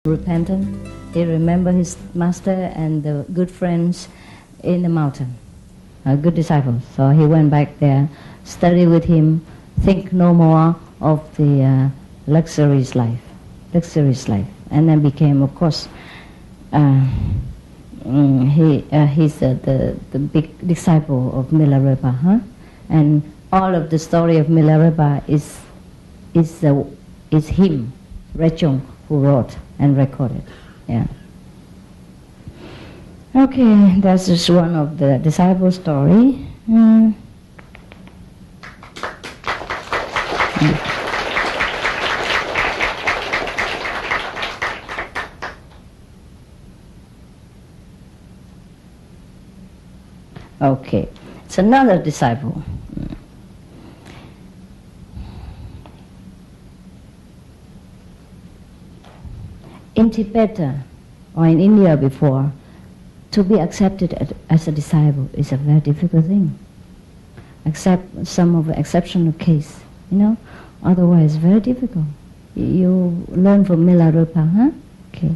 repentant. He remembered his master and the good friends in the mountain, good disciples. So he went back there, study with him, think no more of the luxurious life, and then became, of course, he's the big disciple of Milarepa, huh? And all of the story of Milarepa is him, Rechung, who wrote and recorded. Yeah. Okay, that's just one of the disciple story. Okay, it's another disciple. In Tibet or in India before, to be accepted as a disciple is a very difficult thing. Except some of the exceptional case, Otherwise, very difficult. You learn from Milarepa, huh? Okay.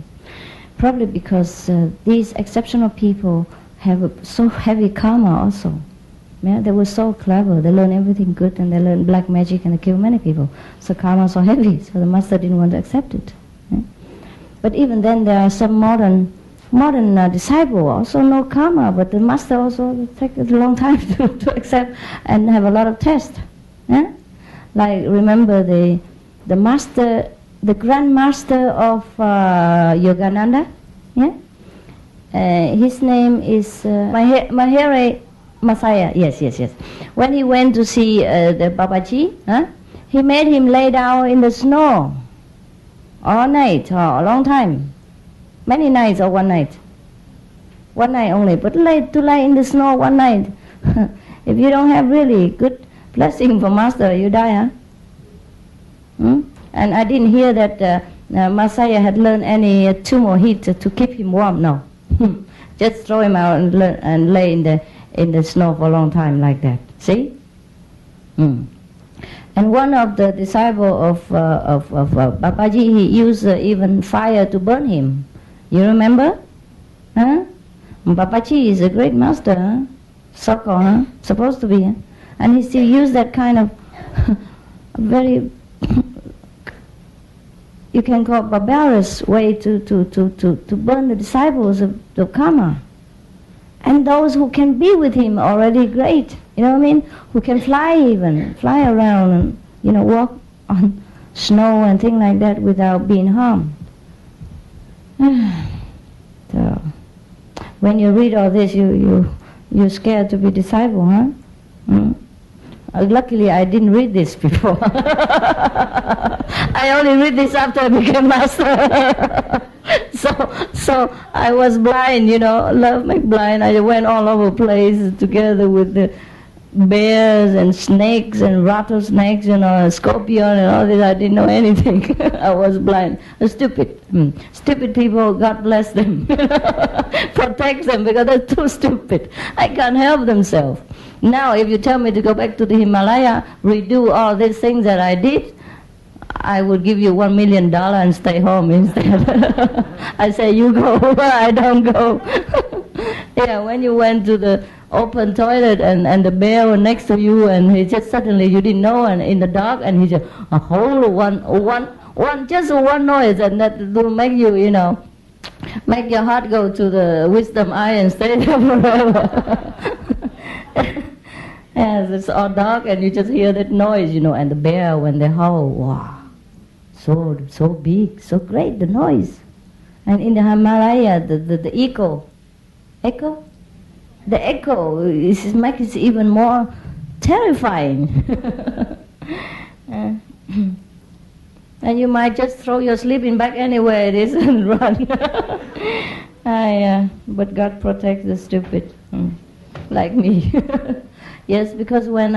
Probably because these exceptional people have so heavy karma also. Yeah, they were so clever. They learned everything good, and they learned black magic, and they killed many people. So karma so heavy. So the master didn't want to accept it. Yeah? But even then, there are some modern disciple also no karma, but the master also take a long time to accept and have a lot of tests. Yeah? Like remember the master, the Grand Master of Yogananda. Yeah. His name is Mahere Masaya. Yes. When he went to see the Babaji, he made him lay down in the snow all night or a long time, many nights or one night. One night only, but to lie in the snow one night. If you don't have really good blessing from master, you die, huh? And I didn't hear that Masaya had learned any tumor heat to keep him warm. No. Just throw him out and lay in the snow for a long time like that. See? And one of the disciples of Babaji, he used even fire to burn him. You remember? Huh? Babaji is a great master, huh? Soko, huh? Supposed to be, huh? And he still used that kind of very, you can call barbarous way to burn the disciples of karma. And those who can be with him already great, you know what I mean? Who can fly around and, walk on snow and things like that without being harmed. So, when you read all this, you're scared to be disciple, huh? Luckily, I didn't read this before. I only read this after I became master. So I was blind, love make blind. I went all over place together with the bears and snakes and rattlesnakes, scorpion and all this. I didn't know anything. I was blind. Stupid. Stupid people, God bless them. Protect them because they're too stupid. I can't help themselves. Now, if you tell me to go back to the Himalaya, redo all these things that I did, I would give you $1 million and stay home instead. I say, you go, I don't go. Yeah, when you went to the open toilet and the bear was next to you and he just suddenly, you didn't know, and in the dark, and he just, a whole just one noise, and that will make you, make your heart go to the wisdom eye and stay there forever. Yes, it's all dark and you just hear that noise, and the bear when they howl, wow, so big, so great, the noise. And in the Himalaya, the echo, the echo makes it even more terrifying. And you might just throw your sleeping bag anywhere it is and run. But God protects the stupid, like me. Yes, because when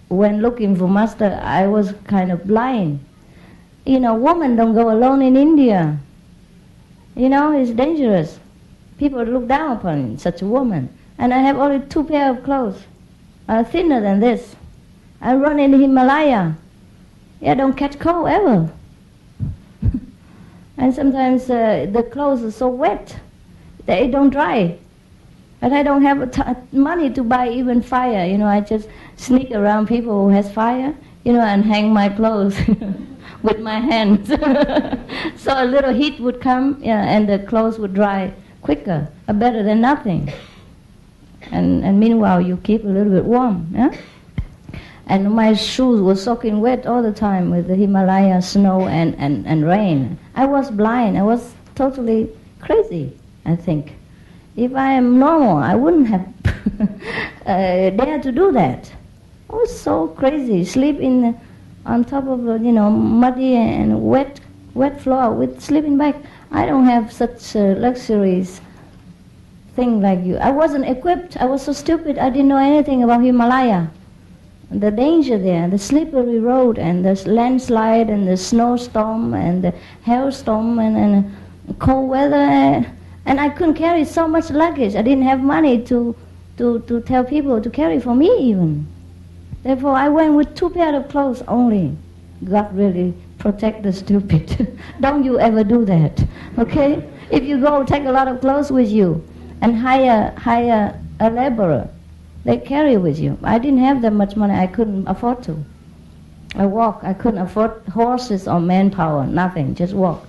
looking for master, I was kind of blind. Women don't go alone in India. It's dangerous. People look down upon such a woman. And I have only 2 pairs of clothes, thinner than this. I run in the Himalaya. Don't catch cold ever. And sometimes the clothes are so wet, they don't dry. And I don't have money to buy even fire. I just sneak around people who has fire, and hang my clothes with my hands. So a little heat would come, and the clothes would dry quicker, better than nothing. And meanwhile, you keep a little bit warm. Yeah? And my shoes were soaking wet all the time with the Himalaya snow and rain. I was blind. I was totally crazy, I think. If I am normal, I wouldn't have dared to do that. I was so crazy. Sleep on top of muddy and wet floor with sleeping bag. I don't have such luxuries thing like you. I wasn't equipped. I was so stupid. I didn't know anything about Himalaya. The danger there, the slippery road and the landslide and the snowstorm and the hailstorm and cold weather. And I couldn't carry so much luggage. I didn't have money to tell people to carry for me even. Therefore, I went with 2 pairs of clothes only. God really protect the stupid. Don't you ever do that, okay? If you go, take a lot of clothes with you and hire a laborer. They carry with you. I didn't have that much money. I couldn't afford to. I walk. I couldn't afford horses or manpower. Nothing. Just walk.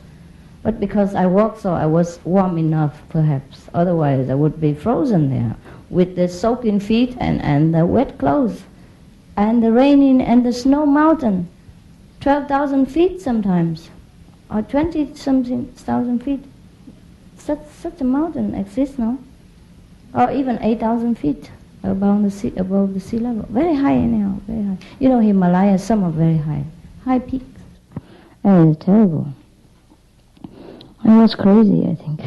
But because I walked, so I was warm enough, perhaps. Otherwise, I would be frozen there with the soaking feet and the wet clothes and the raining and the snow mountain, 12,000 feet sometimes, or 20-something thousand feet. Such a mountain exists now, or even 8,000 feet above the sea level. Very high anyhow, very high. Himalaya, some are very high peaks. And it's terrible. I was crazy, I think.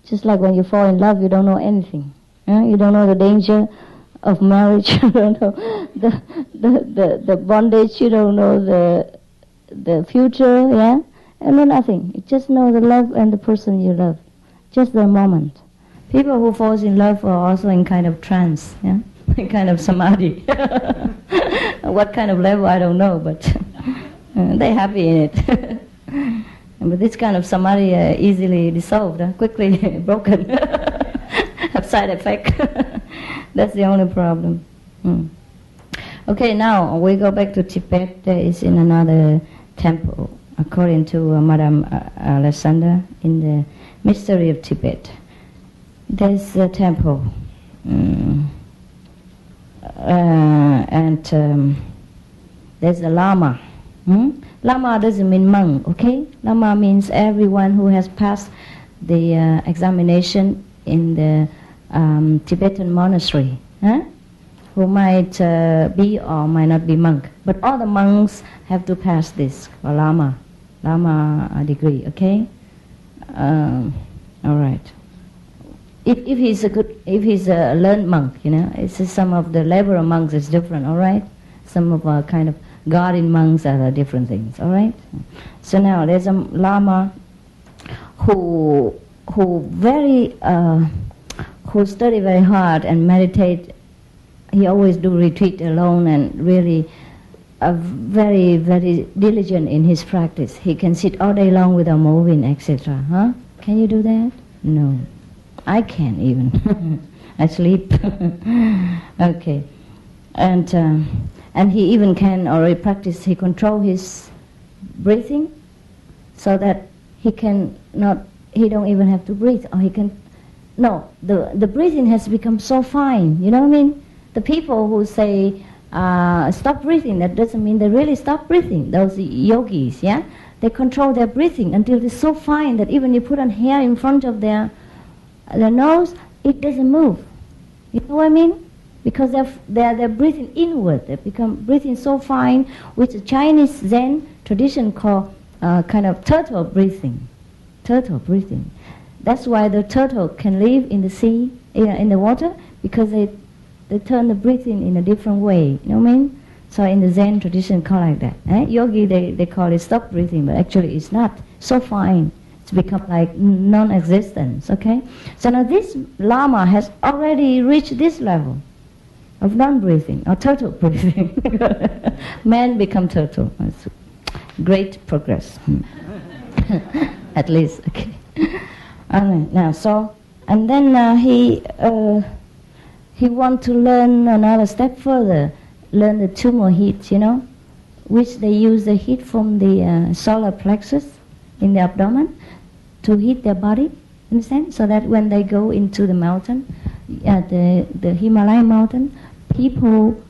Just like when you fall in love, you don't know anything. You don't know the danger of marriage. You don't know the bondage. You don't know the future. Yeah, and know nothing. You just know the love and the person you love. Just the moment. People who fall in love are also in kind of trance. Yeah, in kind of samadhi. What kind of level I don't know, but they're happy in it. But this kind of samadhi easily dissolved, quickly broken, have side effect. That's the only problem. Okay, now we go back to Tibet. There is in another temple, according to Madame Alexander, in the Mystery of Tibet. There's a temple, and there's a lama. Lama doesn't mean monk, okay? Lama means everyone who has passed the examination in the Tibetan monastery, who might be or might not be monk. But all the monks have to pass this, or lama degree, okay? All right. If he's a learned monk, it's some of the laborer monks is different, all right? Some of our kind of guardian monks are different things, all right? So now there's a lama who study very hard and meditate. He always do retreat alone and really very, very diligent in his practice. He can sit all day long without moving, etc. Huh? Can you do that? No. I can't even. I sleep. Okay. And he even can already practice, he control his breathing so that he don't even have to breathe, or he can, no, the breathing has become so fine, you know what I mean? The people who say, stop breathing, that doesn't mean they really stop breathing, those yogis, yeah? They control their breathing until it's so fine that even you put a hair in front of their nose, it doesn't move. You know what I mean? Because they're breathing inward. They become breathing so fine, which the Chinese Zen tradition call kind of turtle breathing. Turtle breathing. That's why the turtle can live in the sea, in the water, because they turn the breathing in a different way. You know what I mean? So in the Zen tradition, call like that. Yogi, they call it stop breathing, but actually it's not. So fine. It's become like non-existence. Okay. So now this lama has already reached this level of non-breathing, or turtle breathing. Man become turtle. That's great progress. At least, okay. Alright, now so, and then he want to learn another step further, learn the tumor heat, which they use the heat from the solar plexus in the abdomen to heat their body, understand? So that when they go into the mountain, the Himalayan mountain, people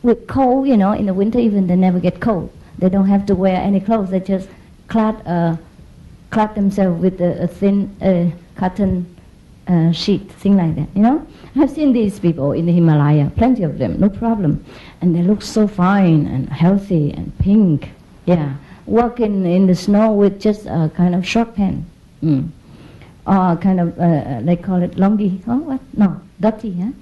with cold, in the winter even, they never get cold. They don't have to wear any clothes. They just clad themselves with a thin cotton sheet, thing like that, I've seen these people in the Himalaya, plenty of them, no problem. And they look so fine and healthy and pink, walking in the snow with just a kind of short pant. Or kind of, they call it longi, what? No, dhoti,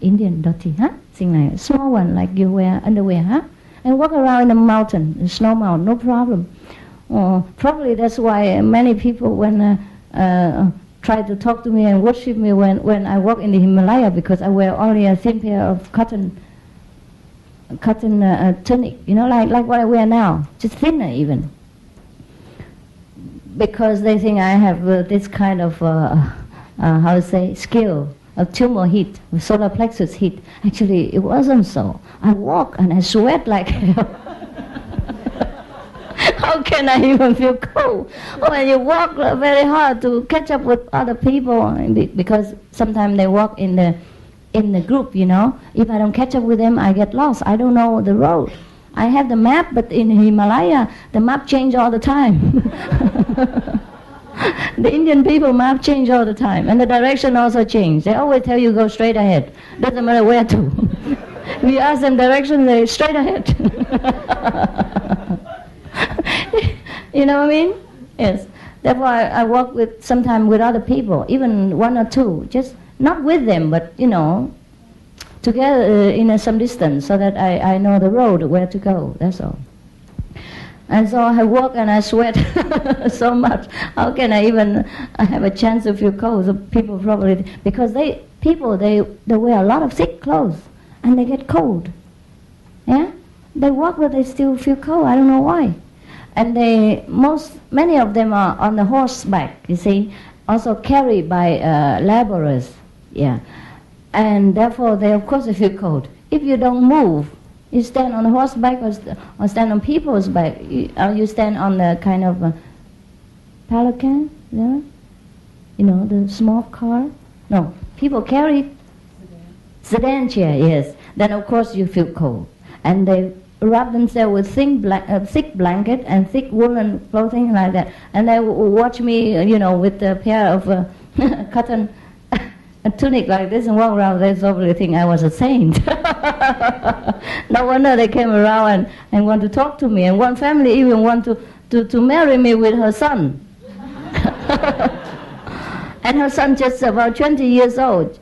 Indian dhoti, Thing like that. Small one, like you wear underwear, And walk around in the mountain, the snow mountain, no problem. Probably that's why many people when try to talk to me and worship me when I walk in the Himalaya, because I wear only a thin pair of cotton tunic, like what I wear now, just thinner even. Because they think I have this kind of, skill of tumor heat, of solar plexus heat. Actually, it wasn't so. I walk and I sweat like hell. How can I even feel cold? When you walk very hard to catch up with other people, because sometimes they walk in the group, If I don't catch up with them, I get lost. I don't know the road. I have the map, but in Himalaya, the map change all the time. The Indian people map change all the time, and the direction also change. They always tell you go straight ahead. Doesn't matter where to. If you ask them direction, they straight ahead. You know what I mean? Yes. Therefore, I walk sometimes with other people, even one or two, just not with them, but together in some distance, so that I know the road where to go. That's all. And so I walk and I sweat so much. How can I even have a chance to feel cold? So people probably, because they wear a lot of thick clothes and they get cold. Yeah, they walk but they still feel cold. I don't know why. And many of them are on the horseback. You see, also carried by laborers. Yeah, and therefore of course they feel cold. If you don't move. You stand on a horseback or stand on people's back. You stand on the kind of pelican, the small car. No, people carry sedan chair, yes. Then of course you feel cold. And they wrap themselves with thick blanket and thick woolen clothing like that. And they watch me, with a pair of cotton a tunic like this and walk around. They probably think I was a saint. No wonder they came around and want to talk to me. And one family even want to marry me with her son. And her son just about 20 years old,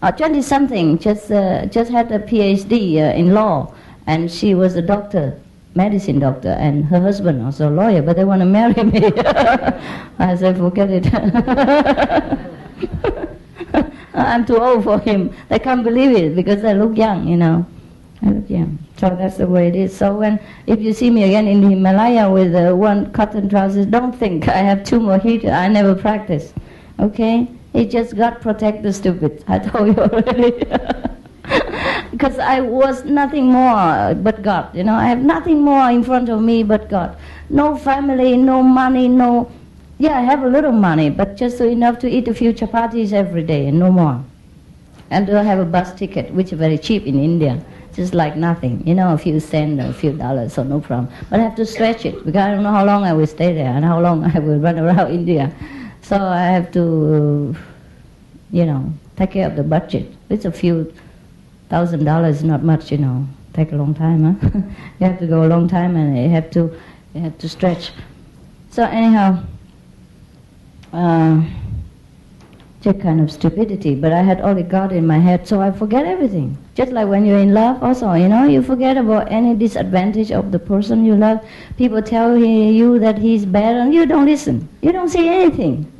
20 something, just had a PhD in law, and she was a doctor, medicine doctor, and her husband also a lawyer, but they want to marry me. I said, forget it. I'm too old for him. They can't believe it because I look young, I look young. So that's the way it is. So if you see me again in the Himalaya with one cotton trousers, don't think I have tumor heat. I never practice. Okay? It just God protect the stupid. I told you already. Because I was nothing more but God. I have nothing more in front of me but God. No family, no money, no... Yeah, I have a little money, but just enough to eat a few chapatis every day and no more. And to have a bus ticket, which is very cheap in India, just like nothing. A few cents or a few dollars, so no problem. But I have to stretch it, because I don't know how long I will stay there and how long I will run around India. So I have to, take care of the budget. It's a few $1,000, not much, Take a long time, huh? You have to go a long time and you have to stretch. So anyhow, just kind of stupidity, but I had only God in my head, so I forget everything. Just like when you're in love also, you forget about any disadvantage of the person you love. People tell you that he's bad and you don't listen. You don't see anything,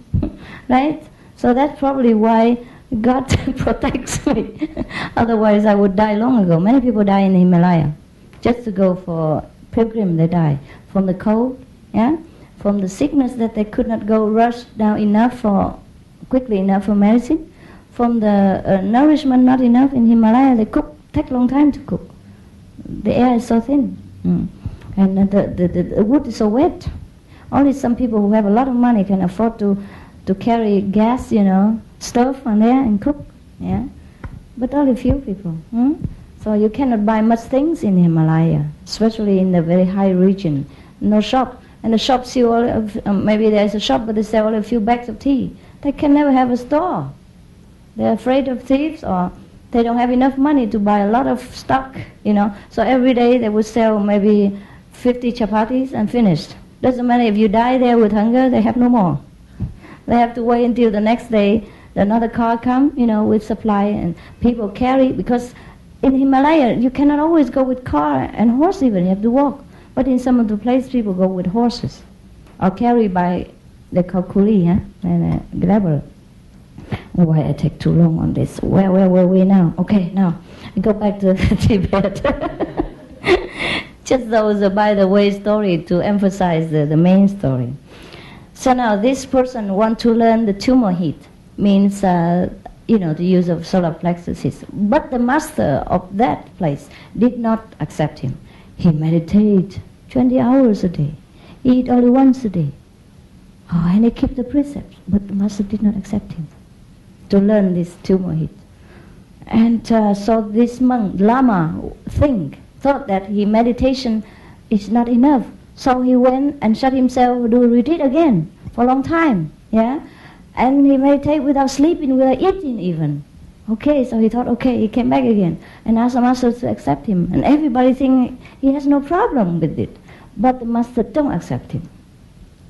right? So that's probably why God protects me. Otherwise I would die long ago. Many people die in the Himalaya. Just to go for pilgrim, they die. From the cold, yeah? from the sickness that they could not go rush down enough for, quickly enough for medicine, from the nourishment not enough in Himalaya, they cook, take long time to cook. The air is so thin, and the wood is so wet. Only some people who have a lot of money can afford to carry gas, stove on there and cook, yeah. But only few people. So you cannot buy much things in Himalaya, especially in the very high region. No shop, and the shop sell only, maybe there is a shop, but they sell only a few bags of tea. They can never have a store. They're afraid of thieves, or they don't have enough money to buy a lot of stock, So every day they would sell maybe 50 chapatis and finished. Doesn't matter if you die there with hunger, they have no more. They have to wait until the next day, another car come, with supply, and people carry, because in Himalaya you cannot always go with car and horse even, you have to walk. But in some of the places people go with horses, or carry by, they call kuli, and grabber. Why I take too long on this? Where were we now? Okay, now we go back to Tibet. Just those by the way story to emphasize the main story. So now this person want to learn the tumor heat, means the use of solar plexuses. But the master of that place did not accept him. He meditate 20 hours a day, eat only once a day. And he kept the precepts, but the master did not accept him to learn this tumor heat. And so this monk, Lama, thought that his meditation is not enough. So he went and shut himself, do a retreat again for a long time, yeah? And he meditated without sleeping, without eating even. Okay, so he thought, okay, he came back again and asked the master to accept him. And everybody think he has no problem with it. But the master don't accept him.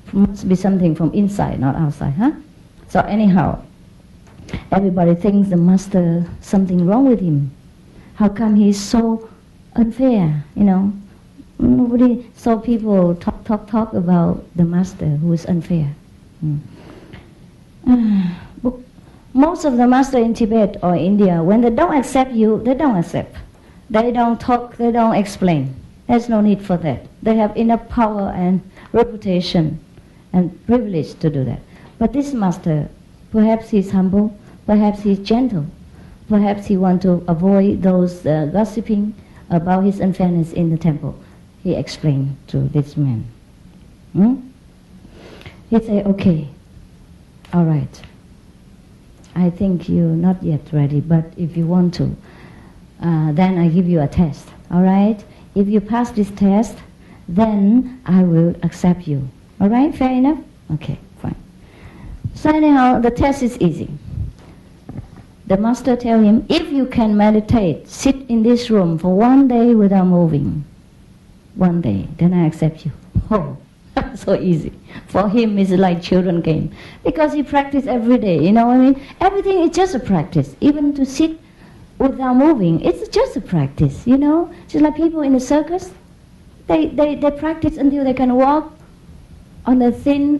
It must be something from inside, not outside, So anyhow, everybody thinks the master, something wrong with him. How come he's so unfair, Nobody saw people talk about the master who is unfair. Most of the master in Tibet or India, when they don't accept you, they don't accept. They don't talk, they don't explain. There's no need for that. They have enough power and reputation and privilege to do that. But this master, perhaps he's humble, perhaps he's gentle, perhaps he wants to avoid those gossiping about his unfairness in the temple. He explained to this man. He said, okay, all right, I think you're not yet ready, but if you want to, then I give you a test, all right? If you pass this test, then I will accept you. All right, fair enough? Okay, fine. So anyhow, the test is easy. The master tell him, if you can meditate, sit in this room for 1 day without moving, 1 day, then I accept you. Oh, so easy. For him, it's like children game. Because he practice every day, you know what I mean? Everything is just a practice. Even to sit without moving, it's just a practice, Just like people in the circus, they practice until they can walk on a thin,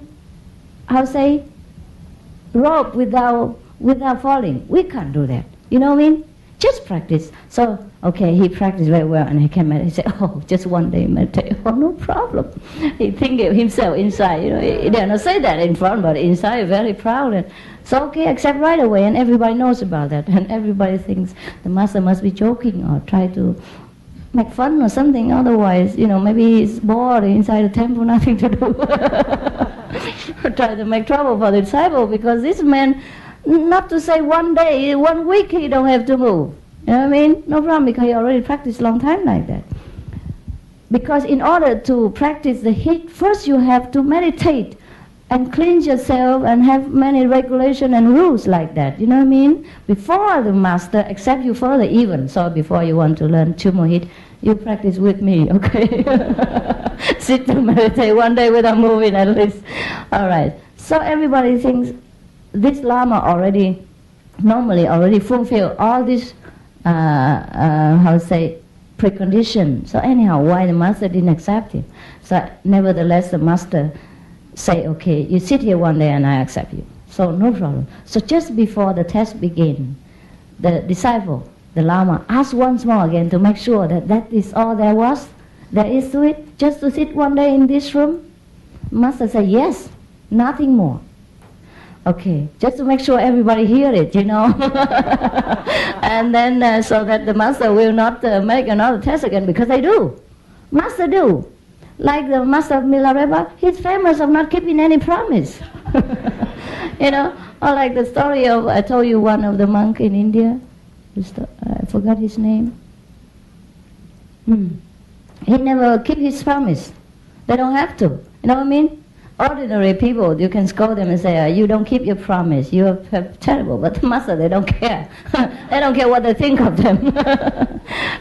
rope without falling. We can't do that. You know what I mean? Just practice. So, okay, he practiced very well and he came out. He said, oh, just 1 day meditate. Oh, no problem. He think of himself inside, He dare not say that in front, but inside very proud. And so, okay, accept right away, and everybody knows about that. And everybody thinks the master must be joking or try to make fun or something. Otherwise, maybe he's bored inside the temple, nothing to do. Try to make trouble for the disciple, because this man, not to say 1 day, 1 week he don't have to move. You know what I mean? No problem, because he already practiced long time like that. Because in order to practice the heat, first you have to meditate and cleanse yourself and have many regulations and rules like that. You know what I mean? Before the master accepts you further even. So before you want to learn tumor heat, you practice with me, okay? Sit to meditate 1 day without moving at least. All right. So everybody thinks this Lama normally already fulfill all these, precondition. So anyhow, why the master didn't accept him? So nevertheless, the master say, okay, you sit here 1 day and I accept you. So no problem. So just before the test begin, the disciple, the Lama, asked once more again to make sure that is all there is to it, just to sit 1 day in this room. Master said, yes, nothing more. Okay, just to make sure everybody hear it, and then so that the master will not make another test again, because they do. Master do. Like the master of Milarepa, he's famous of not keeping any promise. Or like the story of, I told you, one of the monk in India. I forgot his name. He never keep his promise. They don't have to. You know what I mean? Ordinary people, you can scold them and say, you don't keep your promise, you are terrible. But the master, they don't care. They don't care what they think of them.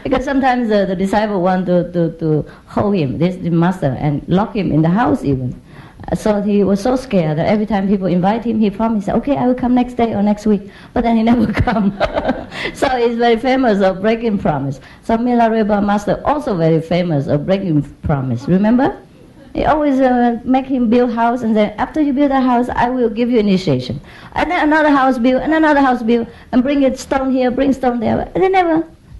Because sometimes the disciple want to hold him, the master, and lock him in the house even. So he was so scared that every time people invite him, he promised, okay, I will come next day or next week. But then he never come. So he's very famous of breaking promise. So Milarepa master also very famous of breaking promise. Remember? He always make him build house and say, after you build a house, I will give you initiation. And then another house build, and another house build, and bring it stone here, bring stone there. And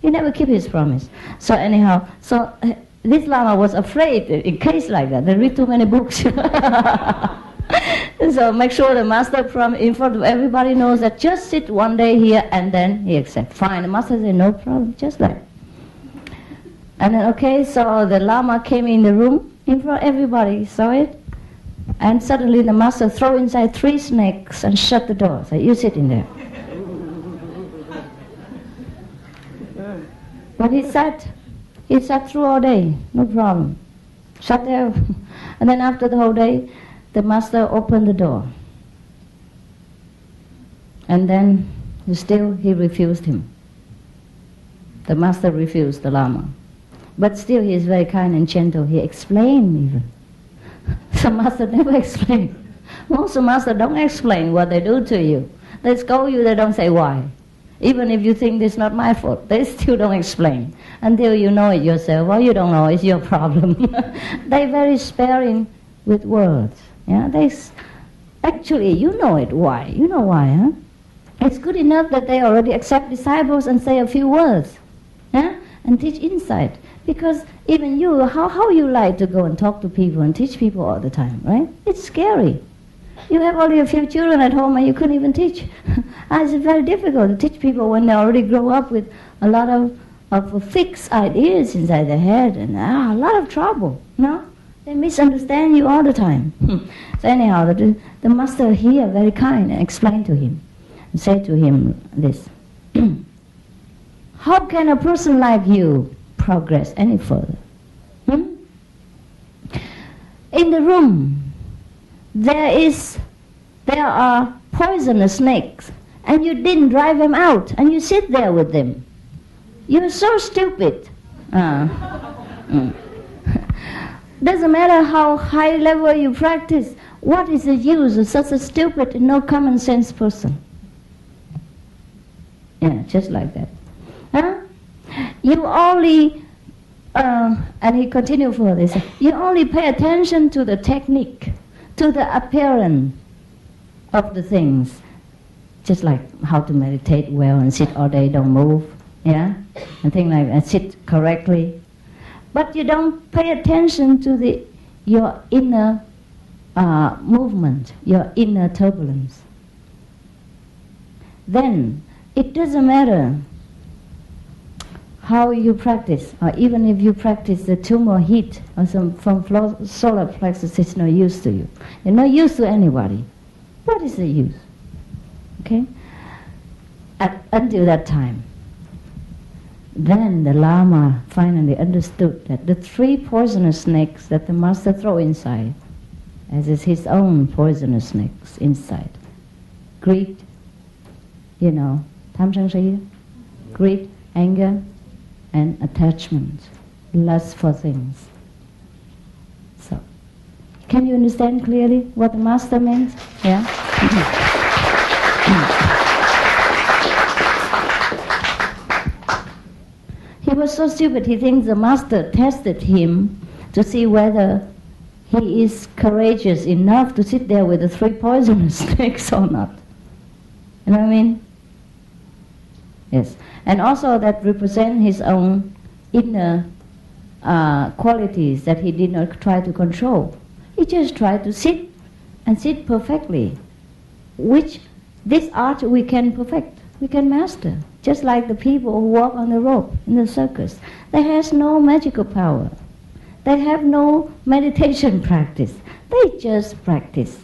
he never keep his promise. So anyhow, this Lama was afraid in case like that. They read too many books. So make sure the master in front of everybody knows that just sit one day here and then he accepts. Fine, the master said, no problem, just like. And then, okay, so the Lama came in the room, in front of everybody, saw it. And suddenly the master threw inside 3 snakes and shut the door. So you sit in there. But he sat through all day, no problem. Sat there. And then after the whole day, the master opened the door. And then still he refused him. The master refused the Lama. But still he is very kind and gentle. He explained even. The master never explained. Most of master don't explain what they do to you. They scold you, they don't say why. Even if you think it's not my fault, they still don't explain. Until you know it yourself. Well, you don't know, it's your problem. They're very sparing with words. Yeah, actually, you know it. Why? You know why, huh? It's good enough that they already accept disciples and say a few words. Yeah? And teach insight. Because even you, how you like to go and talk to people and teach people all the time, right? It's scary. You have only a few children at home and you couldn't even teach. It's very difficult to teach people when they already grow up with a lot of fixed ideas inside their head and a lot of trouble, no? They misunderstand you all the time. So anyhow, the master here, very kind, and explained to him, and said to him this. How can a person like you progress any further? In the room, there are poisonous snakes, and you didn't drive them out, and you sit there with them. You're so stupid. Doesn't matter how high level you practice, what is the use of such a stupid and no common sense person? Yeah, just like that. Huh? You only, and he continued for this, you only pay attention to the technique, to the appearance of the things. Just like how to meditate well and sit all day, don't move, yeah? And things like that, sit correctly. But you don't pay attention to your inner movement, your inner turbulence. Then, it doesn't matter how you practice, or even if you practice the tumor heat or some from solar plexus, it's no use to you. It's no use to anybody. What is the use? Okay? Until that time. Then the Lama finally understood that the 3 poisonous snakes that the master throw inside, as is his own poisonous snakes inside. Greed, tham sân si, greed, anger, and attachment, lust for things. So, can you understand clearly what the master meant? Yeah? He was so stupid, he thinks the master tested him to see whether he is courageous enough to sit there with the 3 poisonous snakes or not. You know what I mean? Yes. And also that represent his own inner qualities that he did not try to control. You just try to sit and sit perfectly, which this art we can perfect, we can master. Just like the people who walk on the rope in the circus. They have no magical power. They have no meditation practice. They just practice.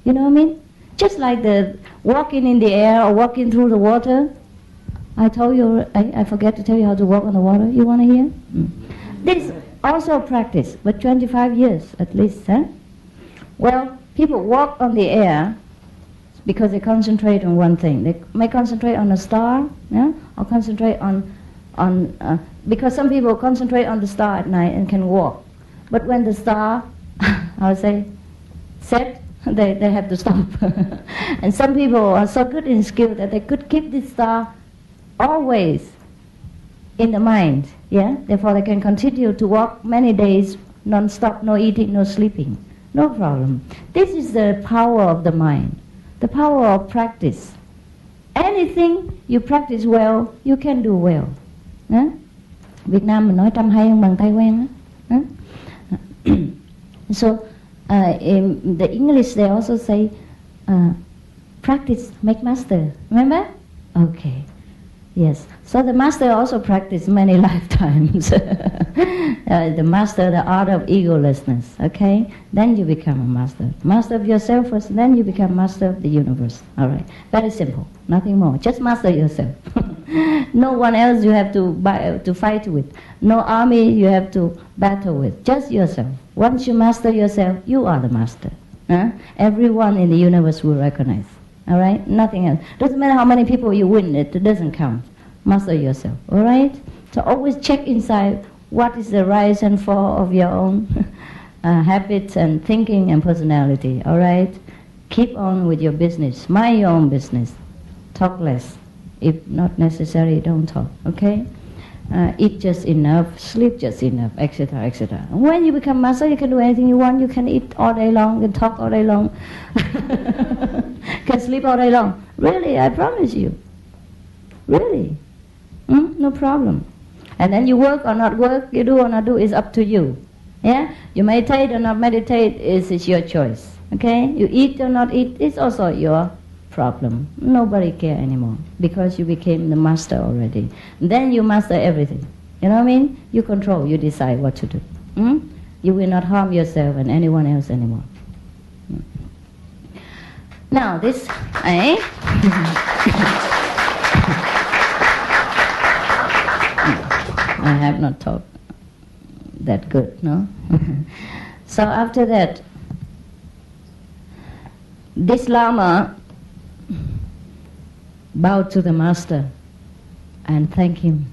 You know what I mean? Just like the walking in the air or walking through the water. I told you, I forget to tell you how to walk on the water. You want to hear? This also practice, but 25 years at least. Huh? Well, people walk on the air because they concentrate on one thing. They may concentrate on a star, yeah? Or concentrate on because some people concentrate on the star at night and can walk. But when the star, I would say, set, they have to stop. And some people are so good in skill that they could keep the star always in the mind, yeah? Therefore they can continue to walk many days non-stop, no eating, no sleeping. No problem. This is the power of the mind, the power of practice. Anything you practice well, you can do well. Huh? Việt Nam mình nói trăm hay không bằng tay quen. Huh? So in the English they also say practice make master. Remember? Okay. Yes. So the master also practiced many lifetimes. The master, the art of egolessness. Okay. Then you become a master. Master of yourself first, then you become master of the universe. All right. Very simple. Nothing more. Just master yourself. No one else you have to fight with. No army you have to battle with. Just yourself. Once you master yourself, you are the master. Huh? Everyone in the universe will recognize. All right? Nothing else. Doesn't matter how many people you win, it doesn't count. Master yourself. All right? So always check inside what is the rise and fall of your own habits and thinking and personality. All right? Keep on with your business. Mind your own business. Talk less. If not necessary, don't talk. Okay? Eat just enough, sleep just enough, etc., etc. When you become master, you can do anything you want. You can eat all day long, you can talk all day long, can sleep all day long. Really, I promise you. Really. No problem. And then you work or not work, you do or not do, is up to you. Yeah? You meditate or not meditate, is your choice. Okay? You eat or not eat, it's also your problem. Nobody care anymore because you became the master already. Then you master everything. You know what I mean? You control, you decide what to do. You will not harm yourself and anyone else anymore. Now this, I have not talked that good, no? So after that, this Lama bowed to the master and thanked him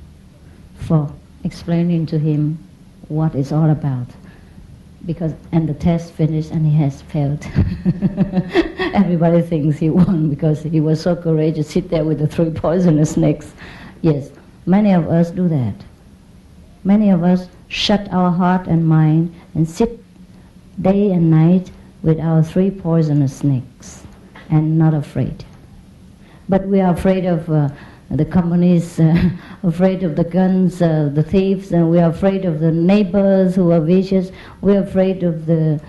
for explaining to him what it's all about. And the test finished and he has failed. Everybody thinks he won because he was so courageous, sit there with the 3 poisonous snakes. Yes, many of us do that. Many of us shut our heart and mind and sit day and night with our 3 poisonous snakes and not afraid. But we are afraid of the communists, afraid of the guns, the thieves, and we are afraid of the neighbors who are vicious. We are afraid of the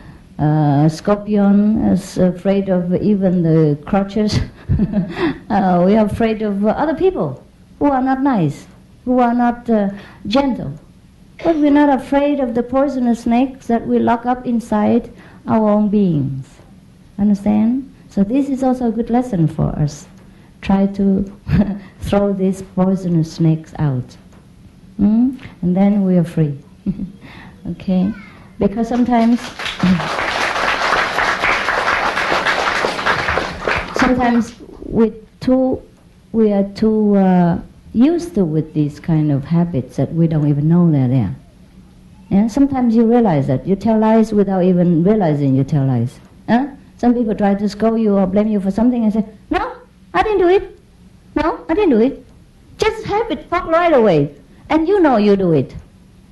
scorpion, afraid of even the crutches. We are afraid of other people who are not nice, who are not gentle. But we're not afraid of the poisonous snakes that we lock up inside our own beings. Understand? So this is also a good lesson for us. Try to throw these poisonous snakes out. And then we are free. Okay? Because sometimes we are too used to with these kind of habits that we don't even know they're there. Yeah? Sometimes you realize that. You tell lies without even realizing you tell lies. Some people try to scold you or blame you for something and say, no, I didn't do it. No, I didn't do it. Just have it walk right away. And you know you do it.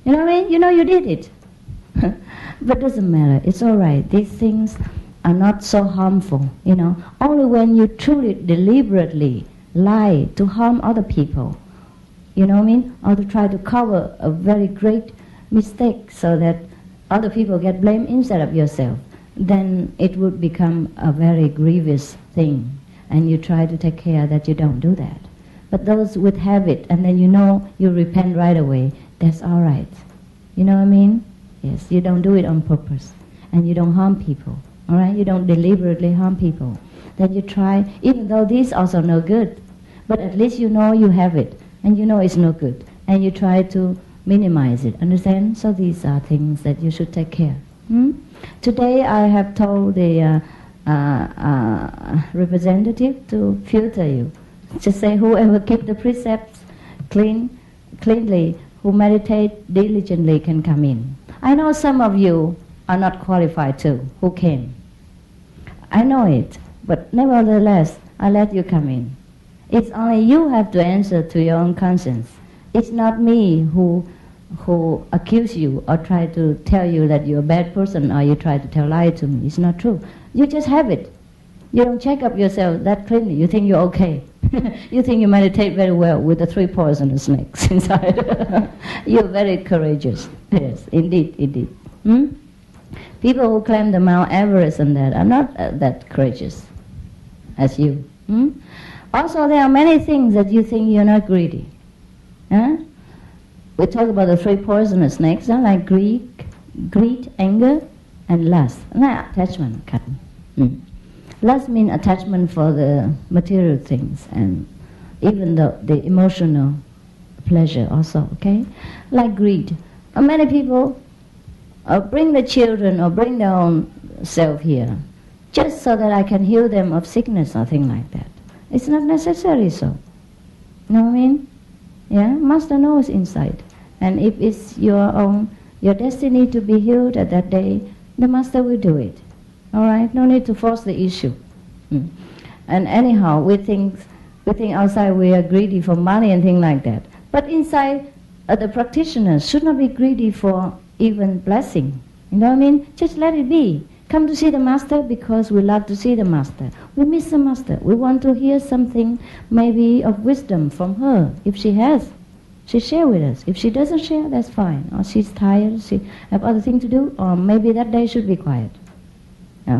You know what I mean? You know you did it. But it doesn't matter. It's all right. These things are not so harmful. You know, only when you truly, deliberately lie to harm other people, you know what I mean? Or to try to cover a very great mistake so that other people get blamed instead of yourself. then it would become a very grievous thing, and you try to take care that you don't do that. But those with habit, and then you repent right away, that's all right. You know what I mean? Yes, you don't do it on purpose, and you don't harm people, all right? You don't deliberately harm people. Then you try, even though these also no good, but at least you have it, and it's no good, and you try to minimize it, understand? So these are things that you should take care. Today I have told the representative to filter you. Just say whoever keep the precepts cleanly, who meditate diligently can come in. I know some of you are not qualified too, who came. I know it, but nevertheless, I let you come in. It's only you have to answer to your own conscience. It's not me who accuse you or try to tell you that you're a bad person, or you try to tell lie to me. It's not true. You just have it. You don't check up yourself that cleanly. You think you're okay. You think you meditate very well with the 3 poisonous snakes inside. You're very courageous. Yes, indeed. People who claim the Mount Everest and that are not that courageous as you. Also, there are many things that you think you're not greedy. We talk about the 3 poisonous snakes, like greed, anger, and lust. Attachment. Lust means attachment for the material things, and even the emotional pleasure also, okay? Like greed. Many people bring the children or bring their own self here just so that I can heal them of sickness or thing like that. It's not necessary so. You know what I mean? Yeah, Master knows inside. And if it's your destiny to be healed at that day, the Master will do it. All right? No need to force the issue. And anyhow, we think outside we are greedy for money and things like that. But inside, the practitioners should not be greedy for even blessing. You know what I mean? Just let it be. Come to see the Master because we love to see the Master. We miss the Master. We want to hear something maybe of wisdom from her. If she has, she share with us. If she doesn't share, that's fine. Or she's tired, she have other things to do, or maybe that day should be quiet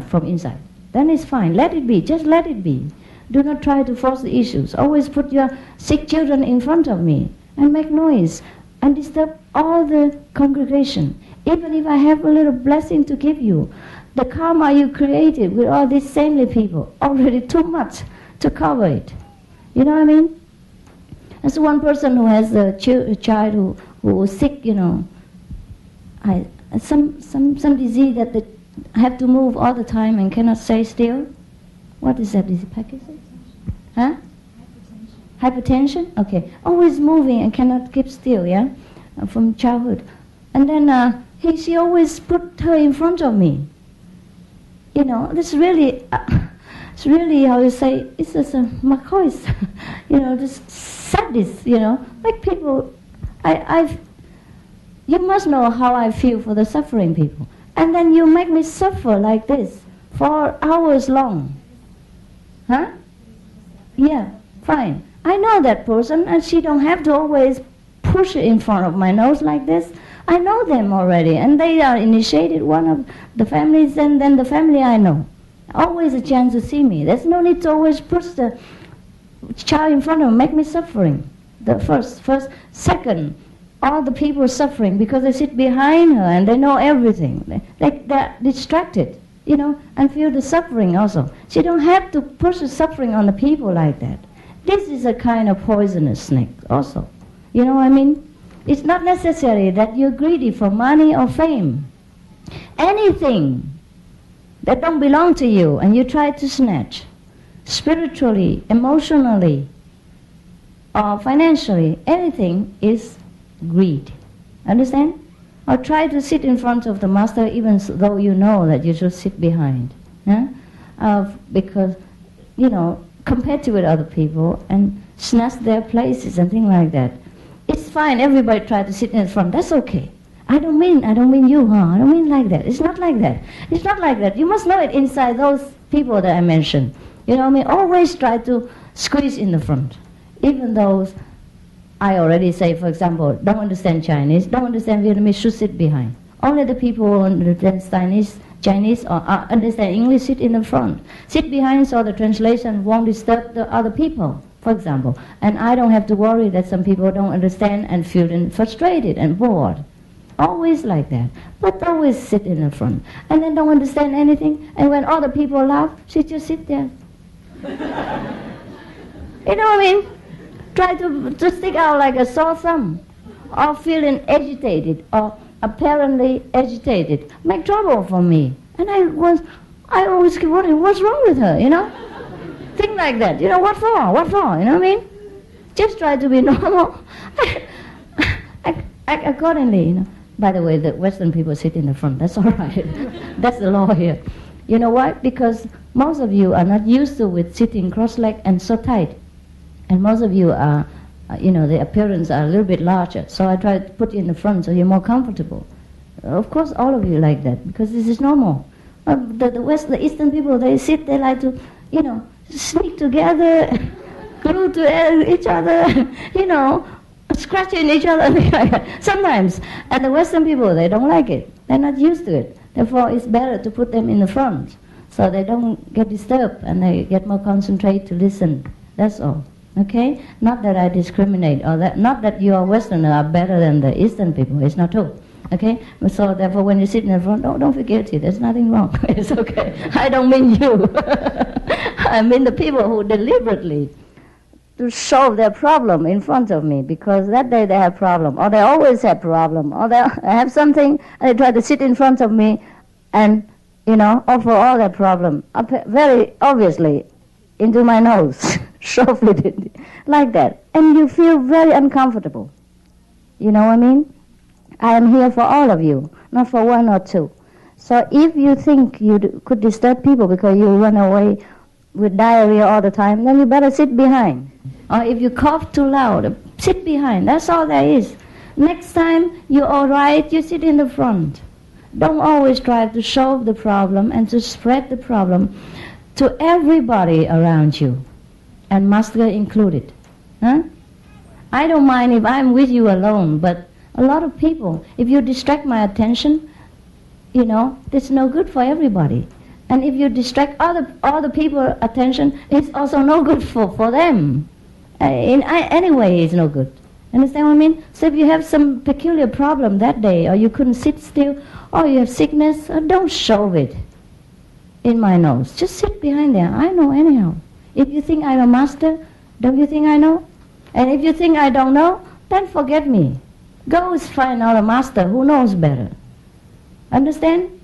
from inside. Then it's fine. Let it be. Just let it be. Do not try to force the issues. Always put your sick children in front of me and make noise and disturb all the congregation. Even if I have a little blessing to give you, the karma you created with all these saintly people, already too much to cover it. You know what I mean? As one person who has a child who was sick, some disease that they have to move all the time and cannot stay still. What is that disease? Parkinson? Huh? Hypertension? Okay. Always moving and cannot keep still, yeah? From childhood. And then she always put her in front of me. This really, it's really, how you say, it's just a macois, just sadist, like people, you must know how I feel for the suffering people. And then you make me suffer like this for hours long. Huh? Yeah, fine. I know that person, and she don't have to always push it in front of my nose like this. I know them already, and they are initiated, one of the families, and then the family I know. Always a chance to see me. There's no need to always push the child in front of me, make me suffering. The first. Second, all the people suffering because they sit behind her and they know everything. They're distracted, and feel the suffering also. So you don't have to push the suffering on the people like that. This is a kind of poisonous snake also. You know what I mean? It's not necessary that you're greedy for money or fame. Anything that don't belong to you and you try to snatch, spiritually, emotionally, or financially, anything is greed. Understand? Or try to sit in front of the Master even though you know that you should sit behind. Because, compared to with other people and snatch their places and things like that. It's fine, everybody try to sit in front, that's okay. I don't mean you, I don't mean like that. It's not like that. It's not like that. You must know it inside those people that I mentioned. Always try to squeeze in the front. Even those, I already say, for example, don't understand Chinese, don't understand Vietnamese, should sit behind. Only the people who understand Chinese or understand English sit in the front. Sit behind so the translation won't disturb the other people, for example. And I don't have to worry that some people don't understand and feel frustrated and bored. Always like that. But always sit in the front. And then don't understand anything. And when other people laugh, she just sit there. You know what I mean? Try to stick out like a sore thumb. Or feeling agitated or apparently agitated. Make trouble for me. And I always keep wondering, what's wrong with her, you know? Think like that. You know, what for? What for? You know what I mean? Just try to be normal. Act accordingly, you know. By the way, the Western people sit in the front. That's all right. That's the law here. You know why? Because most of you are not used to with sitting cross-legged and so tight. And most of you are, the appearance are a little bit larger. So I try to put you in the front so you're more comfortable. Of course, all of you like that because this is normal. The Eastern people, they sit, they like to, sneak together, glue to each other, scratching each other sometimes. And the Western people, they don't like it. They're not used to it. Therefore, it's better to put them in the front so they don't get disturbed and they get more concentrated to listen. That's all. Okay? Not that I discriminate or that, not that you are Westerners are better than the Eastern people. It's not true. Okay? So therefore, when you sit in the front, don't feel guilty. There's nothing wrong. It's okay. I don't mean you. I mean the people who deliberately to solve their problem in front of me because that day they have problem or they always have problem or they have something and they try to sit in front of me and, offer all their problem very obviously into my nose, softly like that. And you feel very uncomfortable. You know what I mean? I am here for all of you, not for one or two. So if you think you could disturb people because you run away with diarrhea all the time, then you better sit behind. Or if you cough too loud, sit behind. That's all there is. Next time you're all right, you sit in the front. Don't always try to solve the problem and to spread the problem to everybody around you, and master included. Huh? I don't mind if I'm with you alone, but a lot of people, if you distract my attention, it's no good for everybody. And if you distract other people's attention, it's also no good for them. Anyway, it's no good. Understand what I mean? So if you have some peculiar problem that day, or you couldn't sit still, or you have sickness, don't shove it in my nose. Just sit behind there. I know anyhow. If you think I'm a master, don't you think I know? And if you think I don't know, then forget me. Go find out a master who knows better. Understand?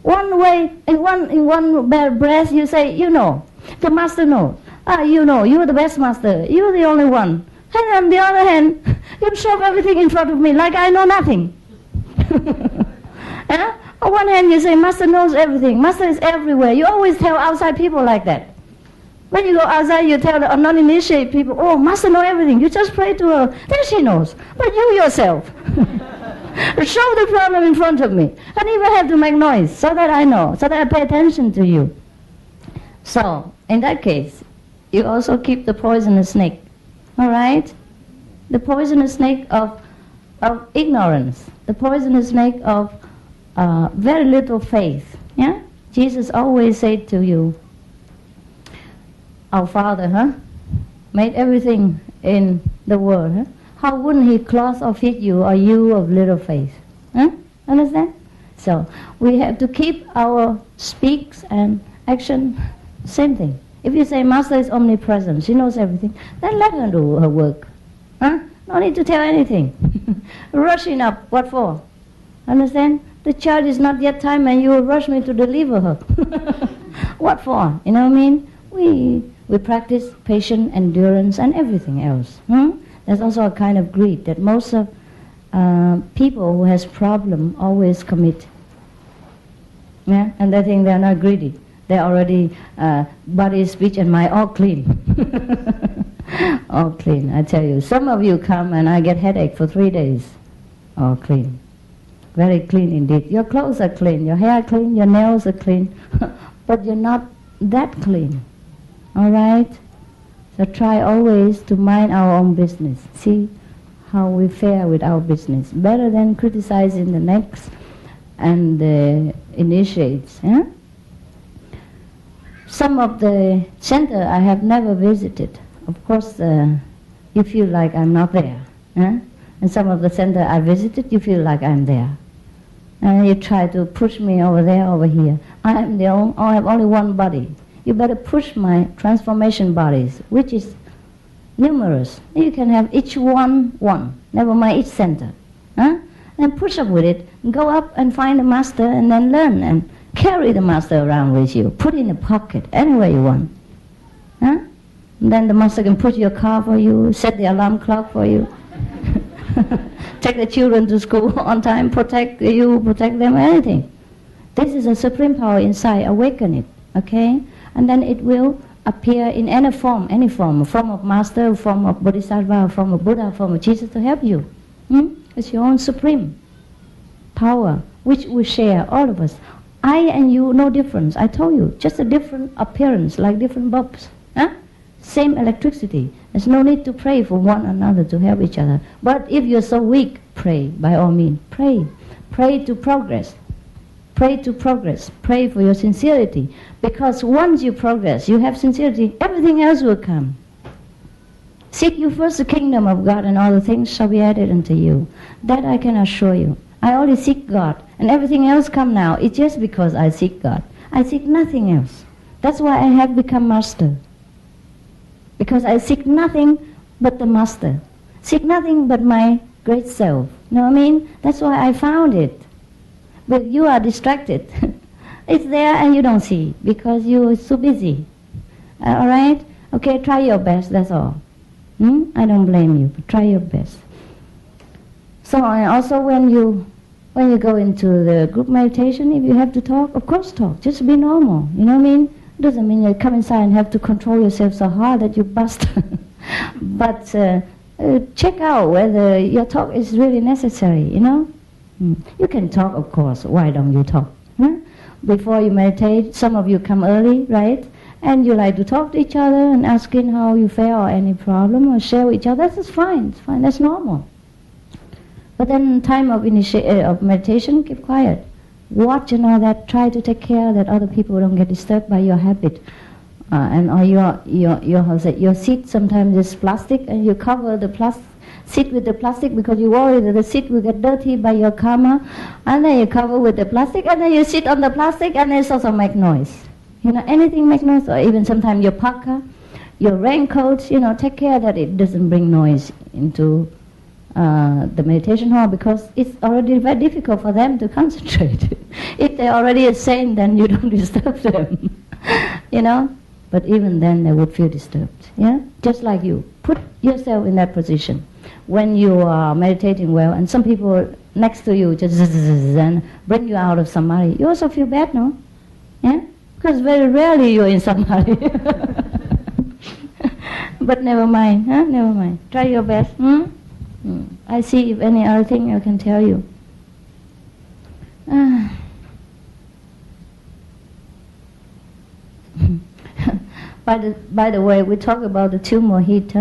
One way, in one breath, you say, the master knows. You're the best master. You're the only one. And on the other hand, you shove everything in front of me like I know nothing. On one hand, you say, Master knows everything. Master is everywhere. You always tell outside people like that. When you go outside, you tell the non-initiated people, oh, Master knows everything. You just pray to her. Then she knows. But you yourself. Show the problem in front of me. And even have to make noise so that I know, so that I pay attention to you. So, in that case, you also keep the poisonous snake. All right? The poisonous snake of ignorance. The poisonous snake of very little faith. Yeah? Jesus always said to you, our Father, made everything in the world. How wouldn't He clothe or feed you, or you of little faith? Understand? So we have to keep our speaks and action same thing. If you say Master is omnipresent, she knows everything, then let her do her work. No need to tell anything. Rushing up, what for? Understand? The child is not yet time and you will rush me to deliver her. What for? You know what I mean? We practice patience, endurance, and everything else. There's also a kind of greed that most of people who has problem always commit. Yeah? And they think they're not greedy. They're already body, speech, and mind all clean. All clean, I tell you. Some of you come and I get headache for 3 days. All clean. Very clean indeed. Your clothes are clean, your hair clean, your nails are clean. But you're not that clean. All right? So try always to mind our own business. See how we fare with our business. Better than criticizing the next and the initiates. Some of the center I have never visited. Of course, you feel like I'm not there. And some of the center I visited, you feel like I'm there. And you try to push me over there, over here. I have only one body. You better push my transformation bodies, which is numerous. You can have each one, never mind each center. And push up with it, go up and find the master and then learn and carry the master around with you. Put in a pocket, anywhere you want. And then the master can put your car for you, set the alarm clock for you. Take the children to school on time, protect you, protect them, anything. This is a supreme power inside, awaken it, okay? And then it will appear in any form, a form of master, a form of bodhisattva, a form of Buddha, a form of Jesus to help you. It's your own supreme power, which we share, all of us. I and you, no difference. I told you, just a different appearance, like different bulbs. Same electricity. There's no need to pray for one another to help each other. But if you're so weak, pray, by all means. Pray. Pray to progress. Pray to progress. Pray for your sincerity. Because once you progress, you have sincerity, everything else will come. Seek you first the kingdom of God, and all the things shall be added unto you. That I can assure you. I only seek God, and everything else come now. It's just because I seek God. I seek nothing else. That's why I have become master. Because I seek nothing but the master. Seek nothing but my great self. You know what I mean? That's why I found it. But you are distracted. It's there and you don't see because you are so busy. All right? Okay, try your best, that's all. I don't blame you, but try your best. So also when you go into the group meditation, if you have to talk, of course talk. Just be normal. You know what I mean? Doesn't mean you come inside and have to control yourself so hard that you bust. But check out whether your talk is really necessary, you know? You can talk, of course. Why don't you talk? Before you meditate, some of you come early, right? And you like to talk to each other and asking how you feel or any problem or share with each other. That's fine. It's fine. That's normal. But then time of meditation, keep quiet. Watch and all that. Try to take care that other people don't get disturbed by your habit. Or your seat sometimes is plastic and you cover the seat with the plastic because you worry that the seat will get dirty by your karma, and then you cover with the plastic and then you sit on the plastic and it also make noise. You know, anything make noise, or even sometimes your parka, your raincoat, you know, take care that it doesn't bring noise into the meditation hall, because it's already very difficult for them to concentrate. If they're already sane, then you don't disturb them, you know. But even then, they would feel disturbed. Yeah, just like you. Put yourself in that position when you are meditating well, and some people next to you just and bring you out of samadhi. You also feel bad, no? Yeah, because very rarely you're in samadhi. But never mind, huh? Never mind. Try your best. I see if any other thing I can tell you. By the way, we talk about the tumor heat.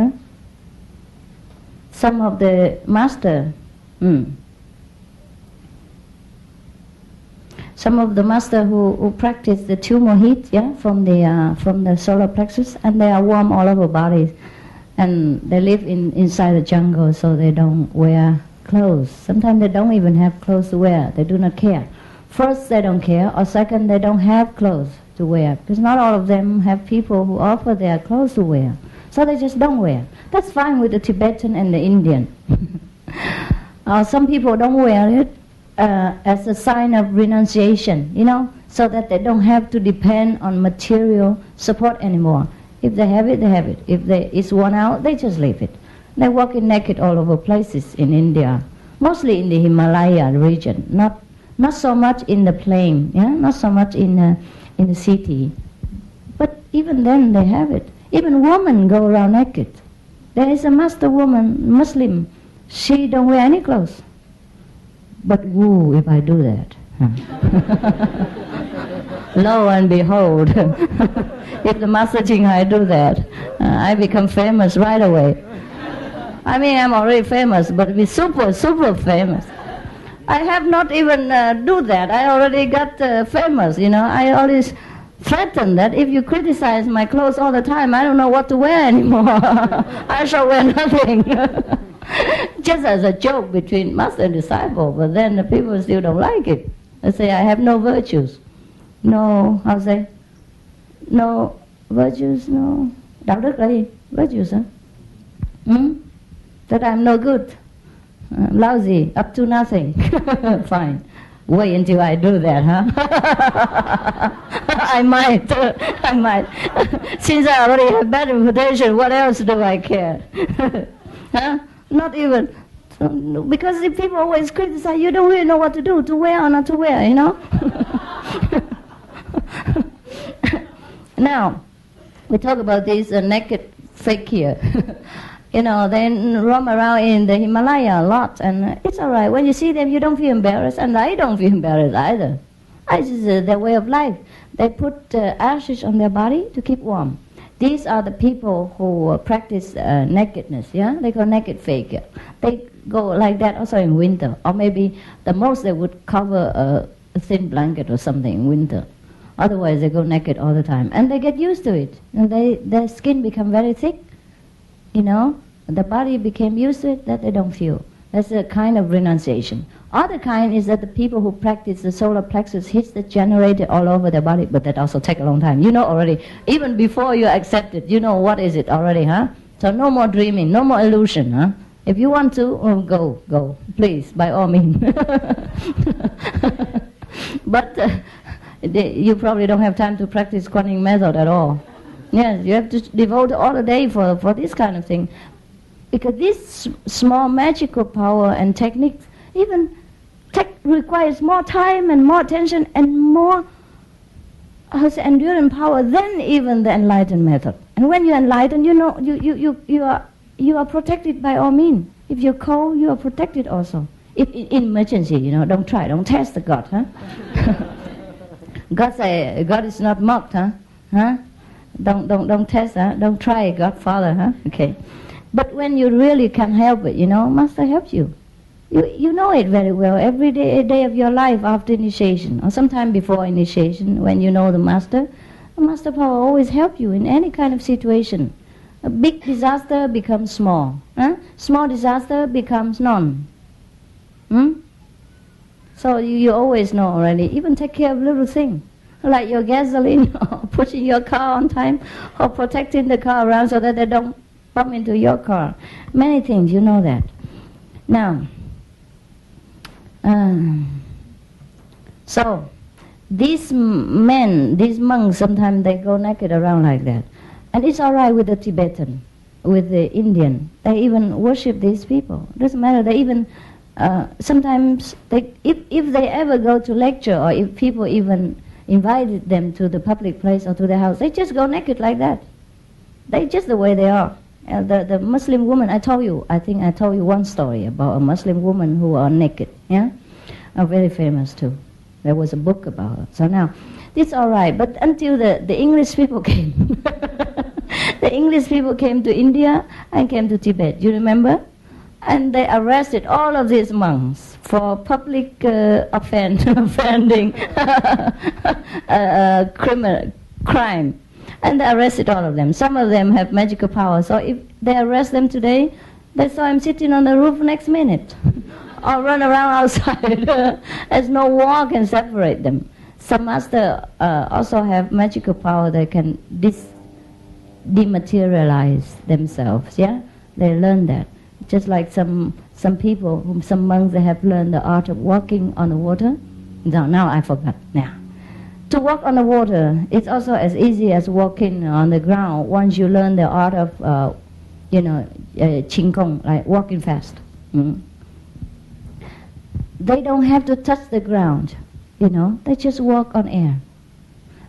Some of the master, some of the master who practice the tumor heat, yeah, from the solar plexus, and they are warm all over bodies. And they live inside the jungle, so they don't wear clothes. Sometimes they don't even have clothes to wear. They do not care. First, they don't care, or second, they don't have clothes to wear, because not all of them have people who offer their clothes to wear. So they just don't wear. That's fine with the Tibetan and the Indian. Some people don't wear it as a sign of renunciation, you know, so that they don't have to depend on material support anymore. If they have it, they have it. If it's worn out, they just leave it. They walk in naked all over places in India, mostly in the Himalaya region, not so much in the plain, yeah, not so much in the city. But even then, they have it. Even women go around naked. There is a master woman, Muslim. She don't wear any clothes. But woo, if I do that. Lo and behold, if the Master Ching I do that, I become famous right away. I mean, I'm already famous, but be super, super famous. I have not even do that. I already got famous, you know. I always threaten that if you criticize my clothes all the time, I don't know what to wear anymore. I shall wear nothing. Just as a joke between master and disciple, but then the people still don't like it. They say I have no virtues. No, how say? No virtues, no. Đạo đức là gì? Virtues, huh? That I'm no good. Lousy, up to nothing. Fine. Wait until I do that, huh? I might. Since I already have bad reputation, what else do I care? Huh? Not even. Because if people always criticize, you don't really know what to do, to wear or not to wear, you know? Now, we talk about this naked fakir. You know, they roam around in the Himalaya a lot, and it's all right. When you see them, you don't feel embarrassed, and I don't feel embarrassed either. It's just their way of life. They put ashes on their body to keep warm. These are the people who practice nakedness, yeah? They call naked fakir. They go like that also in winter, or maybe the most they would cover a thin blanket or something in winter. Otherwise, they go naked all the time, and they get used to it, and their skin become very thick. You know, the body became used to it that they don't feel. That's a kind of renunciation. Other kind is that the people who practice the solar plexus hits the generator all over their body, but that also take a long time. You know already, even before you accept it, you know what is it already, huh? So no more dreaming, no more illusion, huh? If you want to, go, please, by all means. But you probably don't have time to practice Kuan method at all. Yes, you have to devote all the day for this kind of thing. Because this small magical power and technique even requires more time and more attention and more endurance power than even the enlightened method. And when you're enlightened, you know you are protected by all means. If you're cold, you are protected also. If in emergency, you know, don't test the God, huh? God say God is not mocked, huh? Don't test, huh? Don't try Godfather, huh? Okay. But when you really can help it, you know, Master helps you. You know it very well. Every day of your life after initiation, or sometime before initiation, when you know the Master power always help you in any kind of situation. A big disaster becomes small. Huh? Small disaster becomes none. So you always know already. Even take care of little things, like your gasoline, or pushing your car on time, or protecting the car around so that they don't bump into your car. Many things, you know that. Now, so these men, these monks, sometimes they go naked around like that. And it's all right with the Tibetan, with the Indian. They even worship these people. It doesn't matter. They even, sometimes, if they ever go to lecture, or if people even invited them to the public place or to their house, they just go naked like that. They just the way they are. The Muslim woman, I think I told you one story about a Muslim woman who are naked, yeah? Very famous too. There was a book about her. So now, it's all right, but until the English people came. The English people came to India and came to Tibet, you remember? And they arrested all of these monks for public offending crime. And they arrested all of them. Some of them have magical power. So if they arrest them today, they saw him sitting on the roof next minute. Or run around outside. There's no wall can separate them. Some masters also have magical power. They can dematerialize themselves. Yeah, they learn that. Just like some people, some monks, they have learned the art of walking on the water. Now I forgot. Now, to walk on the water, it's also as easy as walking on the ground. Once you learn the art of, Ching, like walking fast. They don't have to touch the ground, you know. They just walk on air.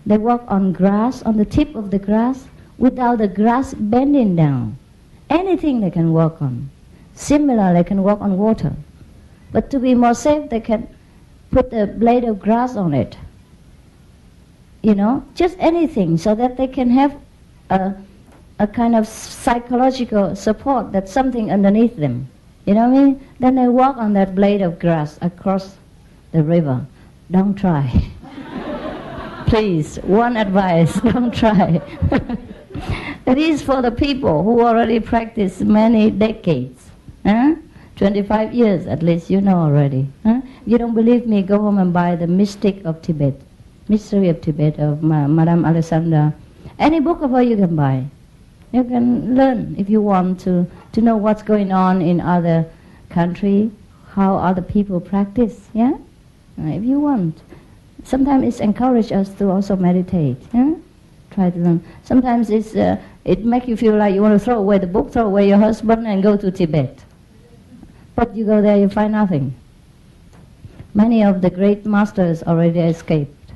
They walk on grass, on the tip of the grass, without the grass bending down. Anything they can walk on. Similar, they can walk on water. But to be more safe, they can put a blade of grass on it. You know, just anything, so that they can have a kind of psychological support, that's something underneath them. You know what I mean? Then they walk on that blade of grass across the river. Don't try. Please, one advice, don't try. It is for the people who already practice many decades. 25 years at least, you know already. You don't believe me, go home and buy the Mystic of Tibet, Mystery of Tibet of Madame Alexandra. Any book of her you can buy. You can learn if you want to know what's going on in other country, how other people practice, yeah? If you want. Sometimes it's encourage us to also meditate, yeah? Try to learn. Sometimes it makes you feel like you want to throw away the book, throw away your husband and go to Tibet. But you go there, you find nothing. Many of the great masters already escaped,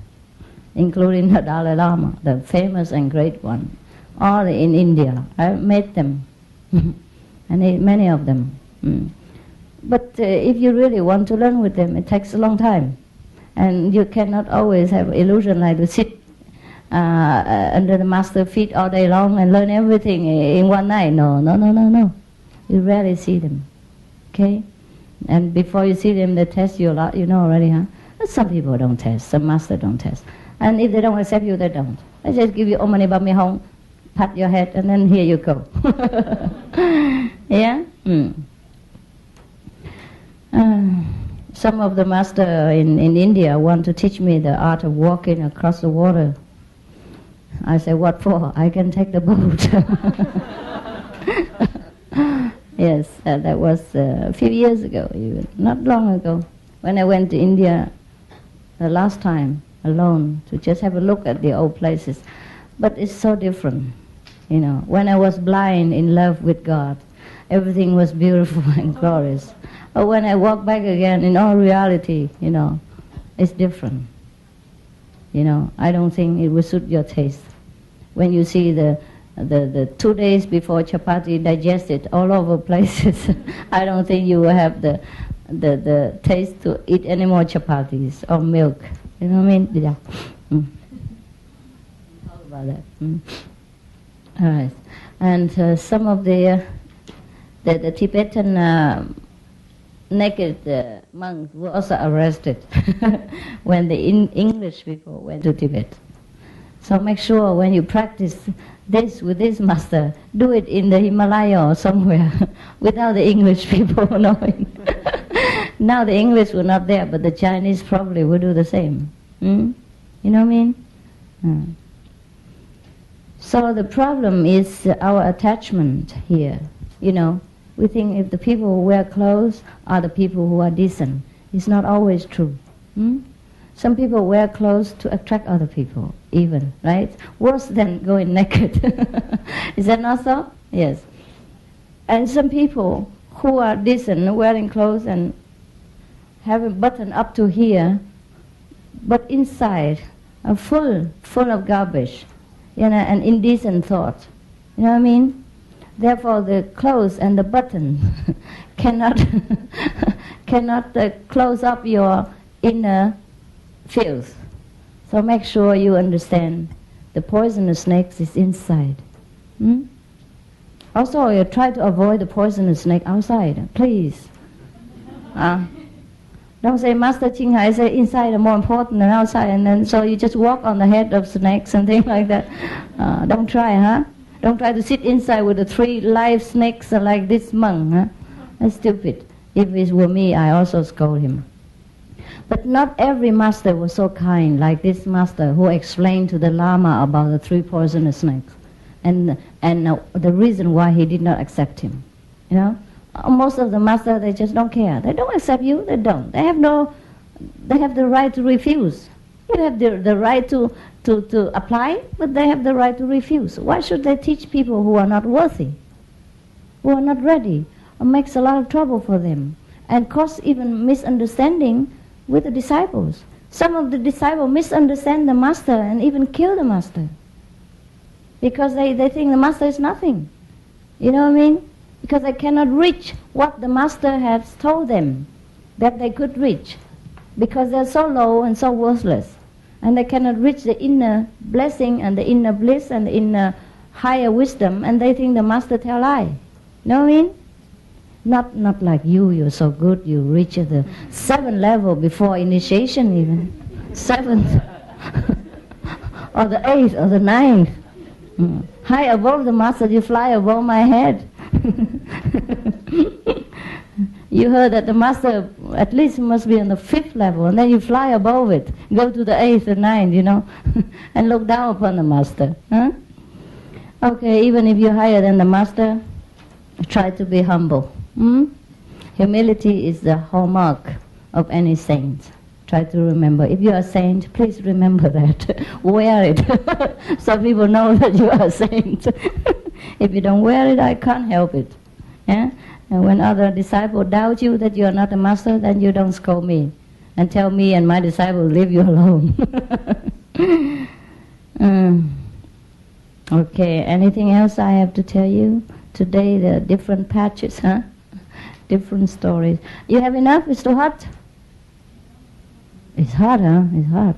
including the Dalai Lama, the famous and great one. All in India. I met them, and many of them. But if you really want to learn with them, it takes a long time. And you cannot always have illusion like to sit under the master's feet all day long and learn everything in one night. No. You rarely see them. Okay? And before you see them, they test you a lot, you know already, huh? But some people don't test, some masters don't test. And if they don't accept you, they don't. They just give you Om Mani Padme Hum, pat your head, and then here you go. Yeah? Some of the masters in India want to teach me the art of walking across the water. I say, what for? I can take the boat. Yes, that was a few years ago, even not long ago, when I went to India the last time alone to just have a look at the old places. But it's so different, you know. When I was blind in love with God, everything was beautiful and glorious. But when I walk back again, in all reality, you know, it's different. You know, I don't think it will suit your taste. When you see the 2 days before chapati digested all over places, I don't think you will have the taste to eat any more chapatis or milk. You know what I mean? Yeah. Talk about that. All right. And some of the Tibetan naked monks were also arrested when the English people went to Tibet. So make sure when you practice this with this master, do it in the Himalaya or somewhere without the English people knowing. Now the English were not there, but the Chinese probably will do the same. You know what I mean? So the problem is our attachment here. You know, we think if the people who wear clothes are the people who are decent. It's not always true. Some people wear clothes to attract other people, even, right? Worse than going naked. Is that not so? Yes. And some people who are decent, wearing clothes and have a button up to here, but inside are full of garbage, you know, and indecent thought. You know what I mean? Therefore, the clothes and the button cannot close up your inner filth. So make sure you understand the poisonous snakes is inside. Also, you try to avoid the poisonous snake outside, please. Don't say Master Ching Hai say inside are more important than outside, and then so you just walk on the head of snakes and things like that. Don't try, huh? Don't try to sit inside with the 3 live snakes like this monk, huh? That's stupid. If it were me, I also scold him. But not every master was so kind like this master who explained to the Lama about the 3 poisonous snakes and the reason why he did not accept him. You know, most of the masters, they just don't care. They don't accept you. They don't. They have the right to refuse. You have the right to apply, but they have the right to refuse. Why should they teach people who are not worthy, who are not ready? It makes a lot of trouble for them and cause even misunderstanding with the disciples. Some of the disciples misunderstand the master and even kill the master because they think the master is nothing. You know what I mean? Because they cannot reach what the master has told them that they could reach, because they're so low and so worthless, and they cannot reach the inner blessing and the inner bliss and the inner higher wisdom, and they think the master tell lie. You know what I mean? Not like you're so good, you reach the 7th level before initiation even. 7th. Or the 8th or the 9th. High above the master, you fly above my head. You heard that the master at least must be on the 5th level, and then you fly above it, go to the 8th or 9th, and look down upon the master. Huh? Okay, even if you're higher than the master, try to be humble. Humility is the hallmark of any saint. Try to remember. If you are a saint, please remember that. Wear it so people know that you are a saint. If you don't wear it, I can't help it. Yeah? And when other disciples doubt you that you are not a master, then you don't scold me and tell me and my disciples leave you alone. Okay, anything else I have to tell you? Today there are different patches, huh? Different stories. You have enough? It's too hot? It's hot, huh? It's hot.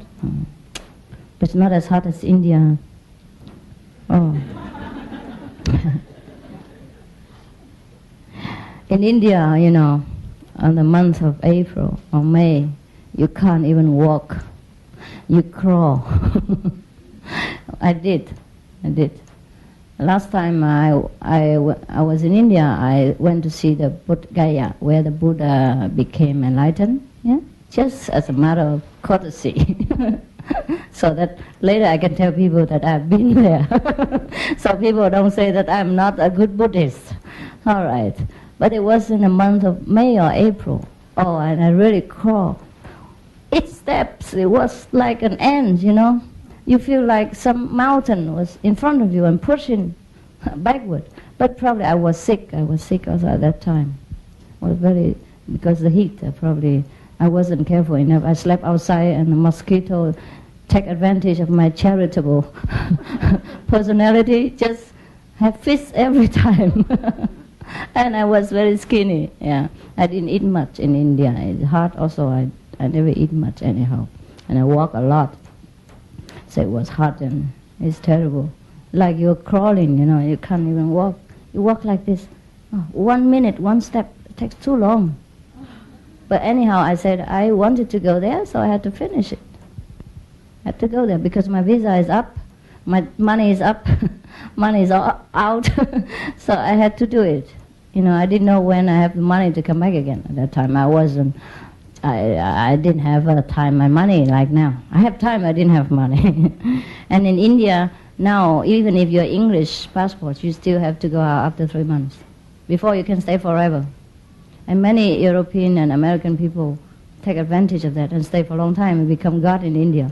But it's not as hot as India. Oh. In India, on the month of April or May, you can't even walk. You crawl. I did. Last time I was in India, I went to see the Buddha Gaya, where the Buddha became enlightened. Yeah, just as a matter of courtesy, so that later I can tell people that I've been there, so people don't say that I'm not a good Buddhist. All right, but it was in the month of May or April. Oh, and I really crawled. 8 steps. It was like an ant, You feel like some mountain was in front of you and pushing backward. But probably I was sick. I was sick also at that time. Because the heat, I wasn't careful enough. I slept outside and the mosquito take advantage of my charitable personality, just have fists every time. And I was very skinny, yeah. I didn't eat much in India. It's hard also, I never eat much anyhow. And I walk a lot. So it was hot and it's terrible. Like you're crawling, you can't even walk. You walk like this. 1 minute, 1 step, it takes too long. But anyhow, I said I wanted to go there, so I had to finish it. I had to go there because my visa is up, my money is up, money is out, so I had to do it. I didn't know when I have the money to come back again. At that time, I didn't have time and money like now. I have time, I didn't have money. And in India, now, even if you're English passport, you still have to go out after 3 months. Before you can stay forever. And many European and American people take advantage of that and stay for a long time and become God in India.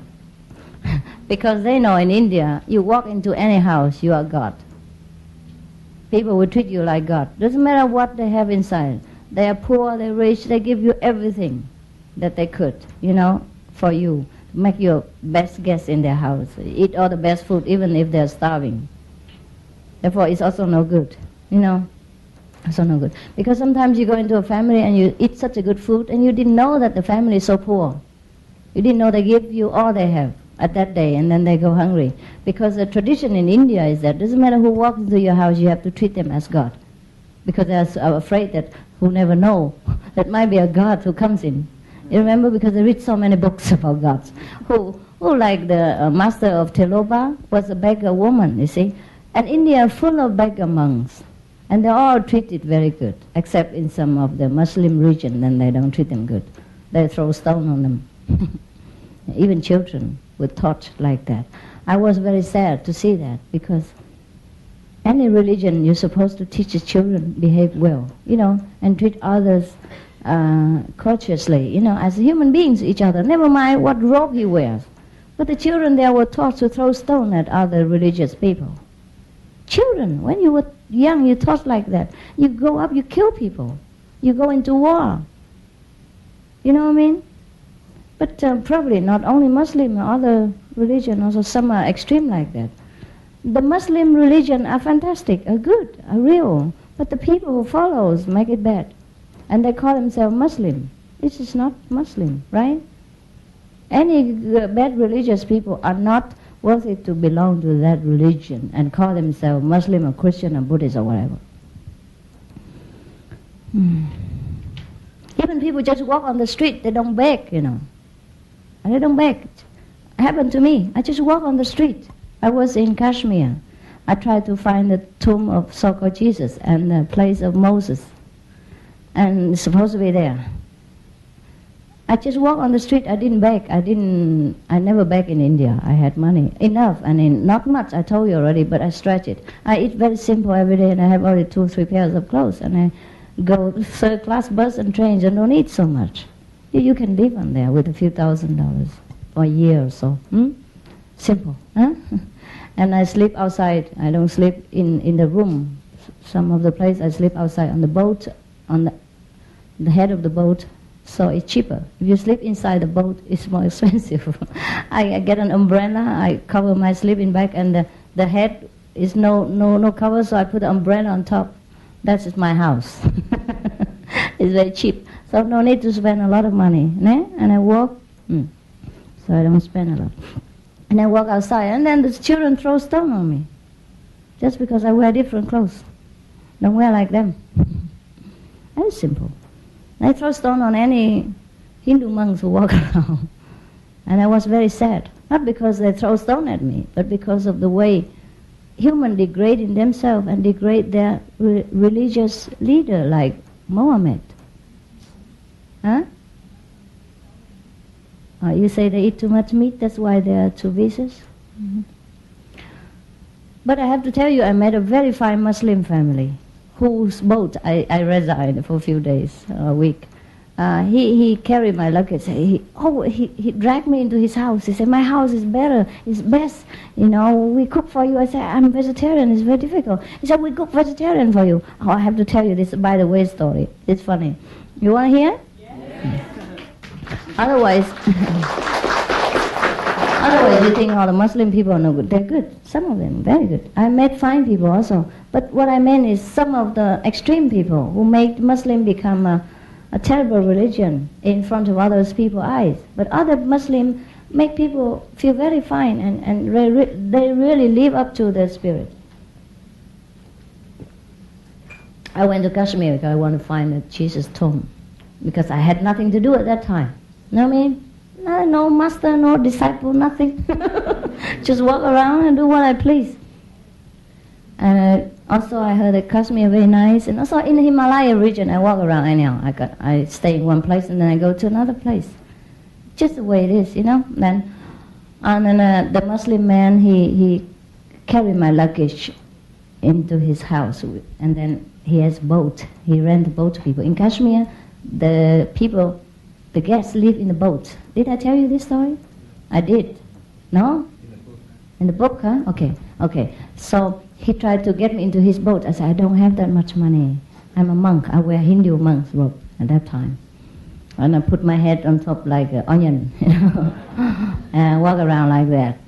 Because they know in India, you walk into any house, you are God. People will treat you like God. Doesn't matter what they have inside. They are poor, they're rich, they give you everything that they could, for you. Make your best guest in their house. Eat all the best food, even if they're starving. Therefore, it's also no good, Also no good. Because sometimes you go into a family and you eat such a good food and you didn't know that the family is so poor. You didn't know they give you all they have at that day and then they go hungry. Because the tradition in India is that doesn't matter who walks into your house, you have to treat them as God. Because they're afraid that who never know, that might be a God who comes in. You remember, because they read so many books about gods. Who like the master of Teloba, was a beggar woman, you see. And India is full of beggar monks. And they're all treated very good, except in some of the Muslim region, then they don't treat them good. They throw stone on them. Even children were taught like that. I was very sad to see that, because any religion, you're supposed to teach the children behave well, and treat others courteously, as human beings each other. Never mind what robe he wears. But the children there were taught to throw stone at other religious people. Children, when you were young, you taught like that. You grow up, you kill people. You go into war. You know what I mean? But probably not only Muslim, other religion, also some are extreme like that. The Muslim religion are fantastic, are good, are real. But the people who follows make it bad. And they call themselves Muslim. This is not Muslim, right? Any bad religious people are not worthy to belong to that religion and call themselves Muslim or Christian or Buddhist or whatever. Even people just walk on the street, they don't beg, you know. And they don't beg. It happened to me. I just walk on the street. I was in Kashmir. I tried to find the tomb of so-called Jesus and the place of Moses. And it's supposed to be there. I just walk on the street. I didn't beg. I never beg in India. I had money. Enough. I mean, not much, I told you already, but I stretch it. I eat very simple every day, and I have only 2 or 3 pairs of clothes. And I go third-class bus and trains and don't eat so much. You can live on there with a few $1,000 for a year or so. Simple. Huh? And I sleep outside. I don't sleep in the room. Some of the place I sleep outside on the boat, on the head of the boat. So it's cheaper. If you sleep inside the boat, it's more expensive. I get an umbrella, I cover my sleeping bag, and the head is no cover, so I put the umbrella on top. That's my house. It's very cheap. So no need to spend a lot of money. Né? And I walk, so I don't spend a lot. And I walk outside, and then the children throw stone on me. Just because I wear different clothes. Don't wear like them. Very simple. I throw stone on any Hindu monks who walk around. And I was very sad. Not because they throw stone at me, but because of the way humans degrading themselves and degrade their religious leader like Mohammed. Huh? You say they eat too much meat, that's why they are too vicious? But I have to tell you, I met a very fine Muslim family whose boat I resided for a few days, a week. He carried my luggage. He dragged me into his house. He said, my house is better, it's best. You know, we cook for you. I said, I'm vegetarian, it's very difficult. He said, we cook vegetarian for you. Oh, I have to tell you this by the way story. It's funny. You want to hear? Yeah. Otherwise, you think all the Muslim people are no good. They're good. Some of them, very good. I met fine people also. But what I meant is some of the extreme people who make Muslim become a terrible religion in front of others people's eyes. But other Muslims make people feel very fine and they really live up to their spirit. I went to Kashmir because I want to find the Jesus tomb. Because I had nothing to do at that time. You know what I mean? No master, no disciple, nothing. Just walk around and do what I please. And also I heard that Kashmir very nice. And also in the Himalaya region, I walk around anyhow. I stay in one place and then I go to another place. Just the way it is, you know. And then the Muslim man, he carried my luggage into his house. And then he has boat. He rent a boat to people. In Kashmir, the guests live in the boat. Did I tell you this story? I did. No? In the book, huh? Okay. So he tried to get me into his boat. I said, I don't have that much money. I'm a monk. I wear Hindu monk's robe at that time. And I put my head on top like an onion, you know, and I walk around like that.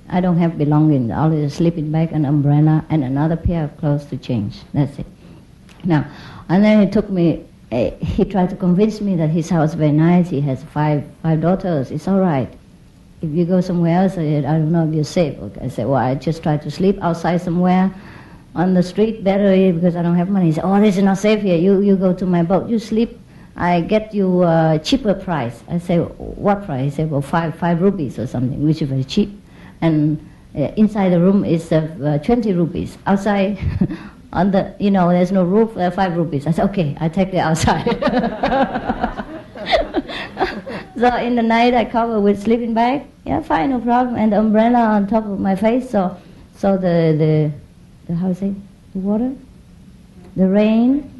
I don't have belongings. Only a sleeping bag, an umbrella, and another pair of clothes to change. That's it. Now, and then he took me. He tried to convince me that his house is very nice. He has five daughters. It's all right. If you go somewhere else, I don't know if you're safe. Okay. I said, well, I just try to sleep outside somewhere on the street better because I don't have money. He said, oh, this is not safe here. You go to my boat. You sleep. I get you a cheaper price. I say, what price? He said, well, five rupees or something, which is very cheap. And inside the room is 20 rupees. Outside, on the, there's no roof, 5 rupees. I said, okay, I take the outside. So in the night I cover with sleeping bag. Yeah, fine, no problem. And the umbrella on top of my face. So the how to say, the water, the rain,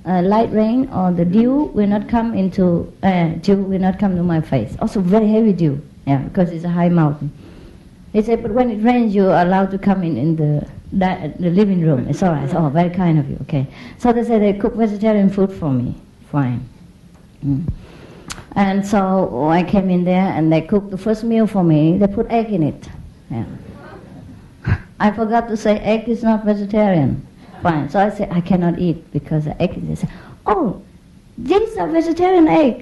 light rain or the dew will not come to my face. Also very heavy dew, yeah, because it's a high mountain. He said, but when it rains, you're allowed to come in the living room. It's all right. Oh, very kind of you. Okay. So they said they cook vegetarian food for me. Fine. And so I came in there and they cooked the first meal for me. They put egg in it. Yeah. I forgot to say egg is not vegetarian. Fine. So I said I cannot eat because the egg is. They said, oh, these are vegetarian egg.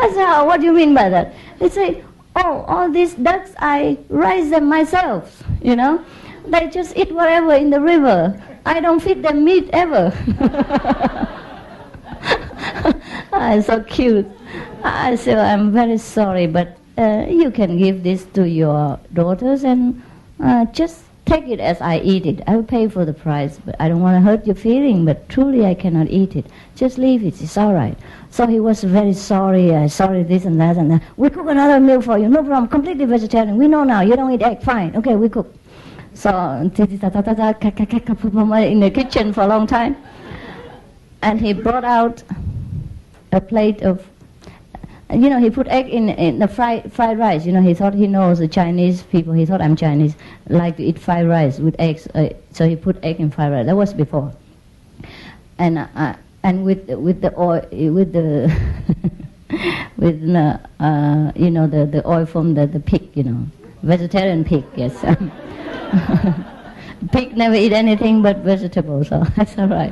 I said, oh, what do you mean by that? They say, oh, all these ducks, I raise them myself, They just eat whatever in the river. I don't feed them meat ever. It's so cute. I said, I'm very sorry, but you can give this to your daughters and just take it as I eat it. I will pay for the price, but I don't want to hurt your feeling, but truly I cannot eat it. Just leave it, it's all right. So he was very sorry, sorry this and that and that. We cook another meal for you, no problem, completely vegetarian. We know now, you don't eat egg, fine, okay, we cook. So, in the kitchen for a long time. And he brought out a plate of, he put egg in the fried rice. He thought he knows the Chinese people. He thought I'm Chinese, like to eat fried rice with eggs. So he put egg in fried rice. That was before. And with the oil, with the the oil from the pig, vegetarian pig. Yes. Pig never eat anything but vegetables, so that's all right.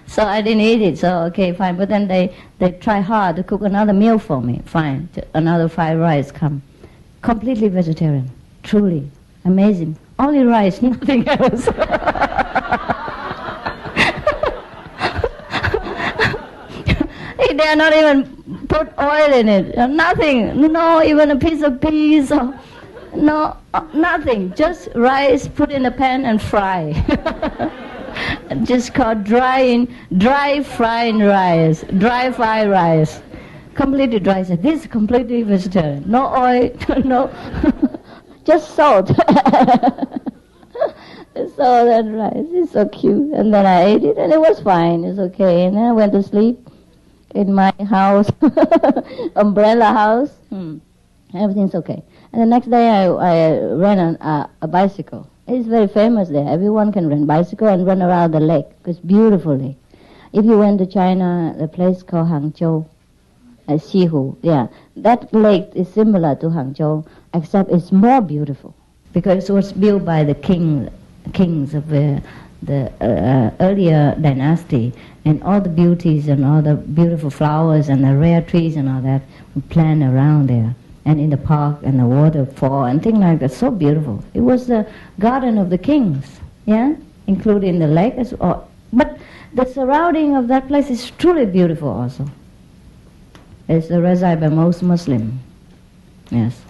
So I didn't eat it, so okay, fine. But then they try hard to cook another meal for me. Fine, another fried rice come. Completely vegetarian, truly amazing. Only rice, nothing else. They are not even put oil in it, nothing, no, even a piece of peas, or, no, nothing, just rice put in a pan and fry. Just called dry fried rice, dry fried rice, completely dry. This is completely vegetarian, no oil, no, just salt. Salt and rice, it's so cute. And then I ate it and it was fine, it's okay. And then I went to sleep in my house, umbrella house. Everything's okay. And the next day I ran a bicycle. It's very famous there. Everyone can rent bicycle and run around the lake. It's beautiful lake. If you went to China, the place called Hangzhou, Xihu, yeah, that lake is similar to Hangzhou, except it's more beautiful because it was built by the kings of the earlier dynasty, and all the beauties and all the beautiful flowers and the rare trees and all that were planted around there. And in the park and the waterfall and things like that, so beautiful. It was the garden of the kings, yeah, including the lake as well. But the surrounding of that place is truly beautiful also. It's resided by most Muslim, yes.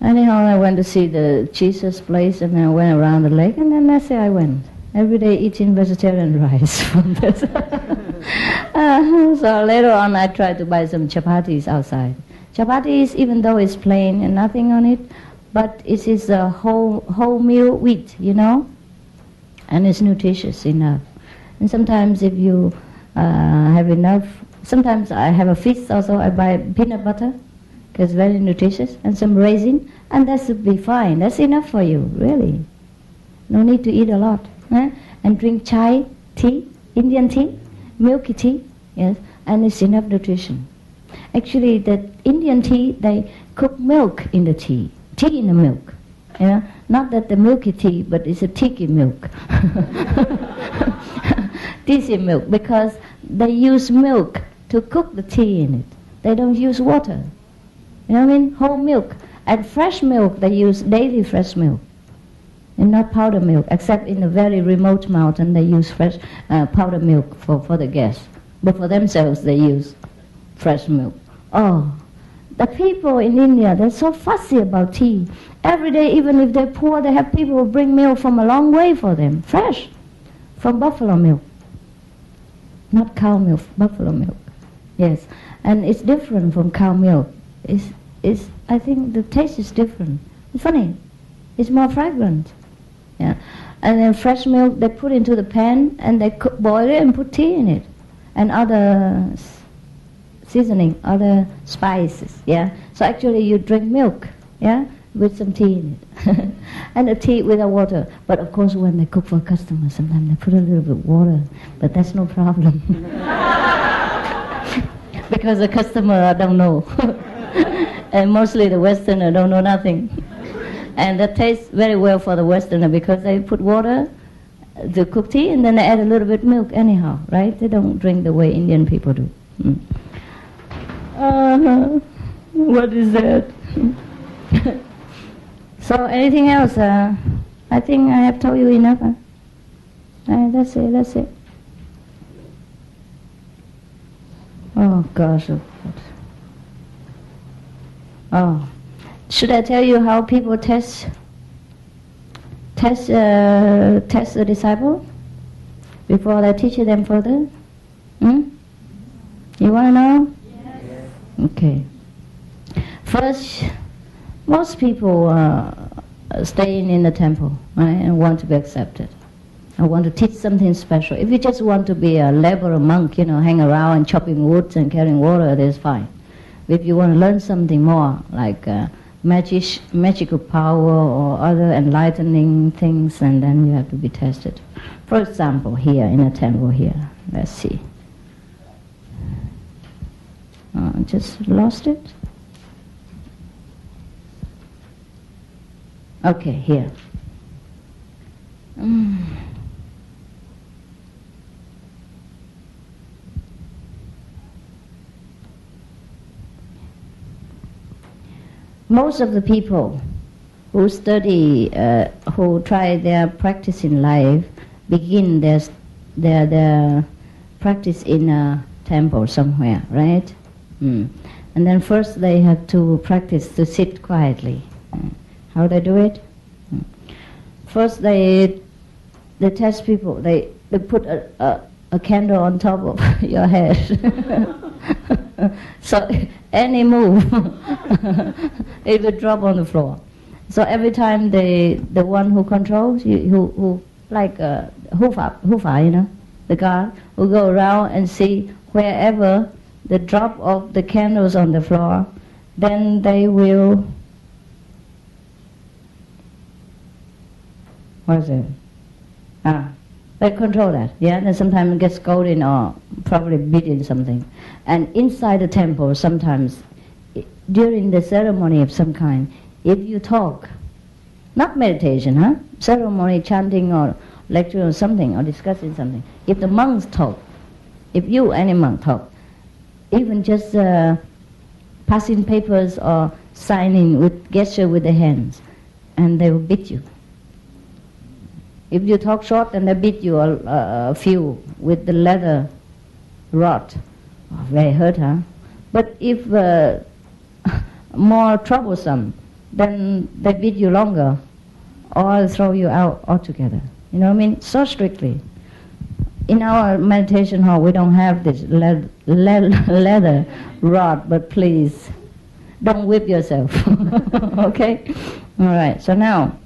Anyhow, I went to see the Jesus place and I went around the lake, and then that's it I went. Every day eating vegetarian rice from this. So later on I tried to buy some chapatis outside. Chapatis, even though it's plain and nothing on it, but it is a whole meal wheat, and it's nutritious enough. And sometimes if you have enough, sometimes I have a feast also, I buy peanut butter, because it's very nutritious, and some raisin, and that should be fine. That's enough for you, really. No need to eat a lot. And drink chai, tea, Indian tea, milky tea, yes, and it's enough nutrition. Actually, the Indian tea, they cook milk in the tea in the milk. Not that the milky tea, but it's a tiki milk. Tiki milk, because they use milk to cook the tea in it. They don't use water. You know what I mean? Whole milk. And fresh milk, they use daily fresh milk. And not powder milk, except in a very remote mountain they use fresh powder milk for the guests. But for themselves they use fresh milk. Oh, the people in India, they're so fussy about tea. Every day, even if they're poor, they have people who bring milk from a long way for them, fresh, from buffalo milk. Not cow milk, buffalo milk. Yes, and it's different from cow milk. I think the taste is different. It's funny. It's more fragrant. Yeah, and then fresh milk they put into the pan and they boil it and put tea in it, and other seasoning, other spices. Yeah, so actually you drink milk, yeah, with some tea in it, and the tea without water. But of course, when they cook for customers, sometimes they put a little bit of water, but that's no problem because the customer don't know, and mostly the Westerner don't know nothing. And that tastes very well for the Westerner because they put water to cook tea and then they add a little bit of milk anyhow, right? They don't drink the way Indian people do. What is that? So anything else? I think I have told you enough. That's it, that's it. Oh gosh, oh God. Oh, should I tell you how people test the disciple before they teach them further? Hmm? You want to know? Yes. Okay. First, most people staying in the temple, right, and want to be accepted. I want to teach something special. If you just want to be a laborer monk, hang around and chopping wood and carrying water, that's fine. If you want to learn something more, like magical power or other enlightening things, and then you have to be tested. For example, here in a temple here, let's see. Just lost it. Okay, here. Most of the people who study, who try their practice in life, begin their practice in a temple somewhere, right? And then first they have to practice to sit quietly. How they do it? First they test people. They put a candle on top of your head. So any move, it will drop on the floor. So every time the one who controls, who like Hufa, the guard, will go around and see wherever the drop of the candles on the floor, then they will. What is it? They control that, yeah? Then sometimes it gets scolded or probably beaten something. And inside the temple, sometimes, during the ceremony of some kind, if you talk, not meditation, ceremony, chanting or lecture or something, or discussing something, if the monks talk, if you, any monk, talk, even just passing papers or signing with gesture with the hands, and they will beat you. If you talk short, then they beat you a few with the leather rod. Oh, very hurt, huh? But if more troublesome, then they beat you longer or throw you out altogether. You know what I mean? So strictly. In our meditation hall, we don't have this leather rod, but please, don't whip yourself. Okay? All right, so now,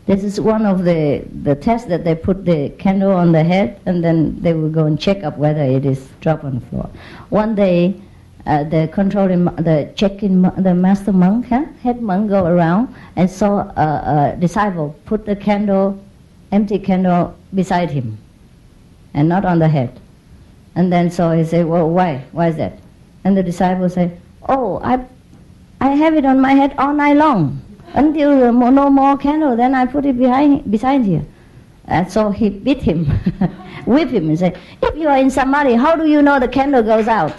this is one of the tests that they put the candle on the head, and then they will go and check up whether it is dropped on the floor. One day, the master monk, head monk, go around and saw a disciple put the candle, empty candle, beside him, and not on the head. And then so he said, well, why? Why is that? And the disciple said, oh, I have it on my head all night long. Until no more candle, then I put it beside here. And so he beat him, whipped him and said, if you are in Samadhi, how do you know the candle goes out?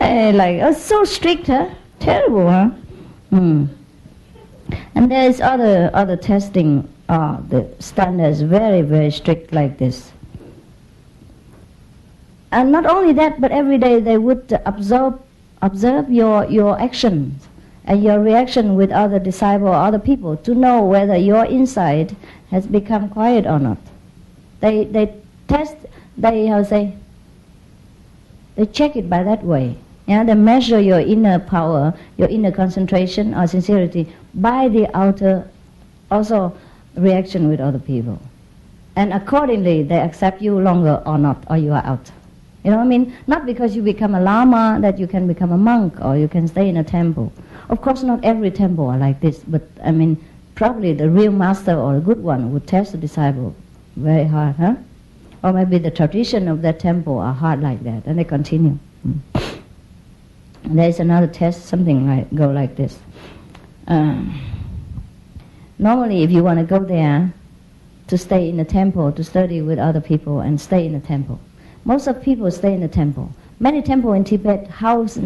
And oh, so strict, huh? Terrible, huh? And there is other testing, the standards very, very strict like this. And not only that, but every day they would observe your actions and your reaction with other disciples or other people to know whether your inside has become quiet or not. They test, they check it by that way. Yeah, they measure your inner power, your inner concentration or sincerity by the outer also reaction with other people. And accordingly, they accept you longer or not, or you are out. You know what I mean? Not because you become a lama that you can become a monk or you can stay in a temple. Of course, not every temple are like this, but I mean, probably the real master or a good one would test the disciple very hard, huh? Or maybe the tradition of that temple are hard like that, and they continue. There is another test, something go like this. Normally, if you want to go there to stay in the temple, to study with other people and stay in the temple, most of people stay in the temple. Many temples in Tibet house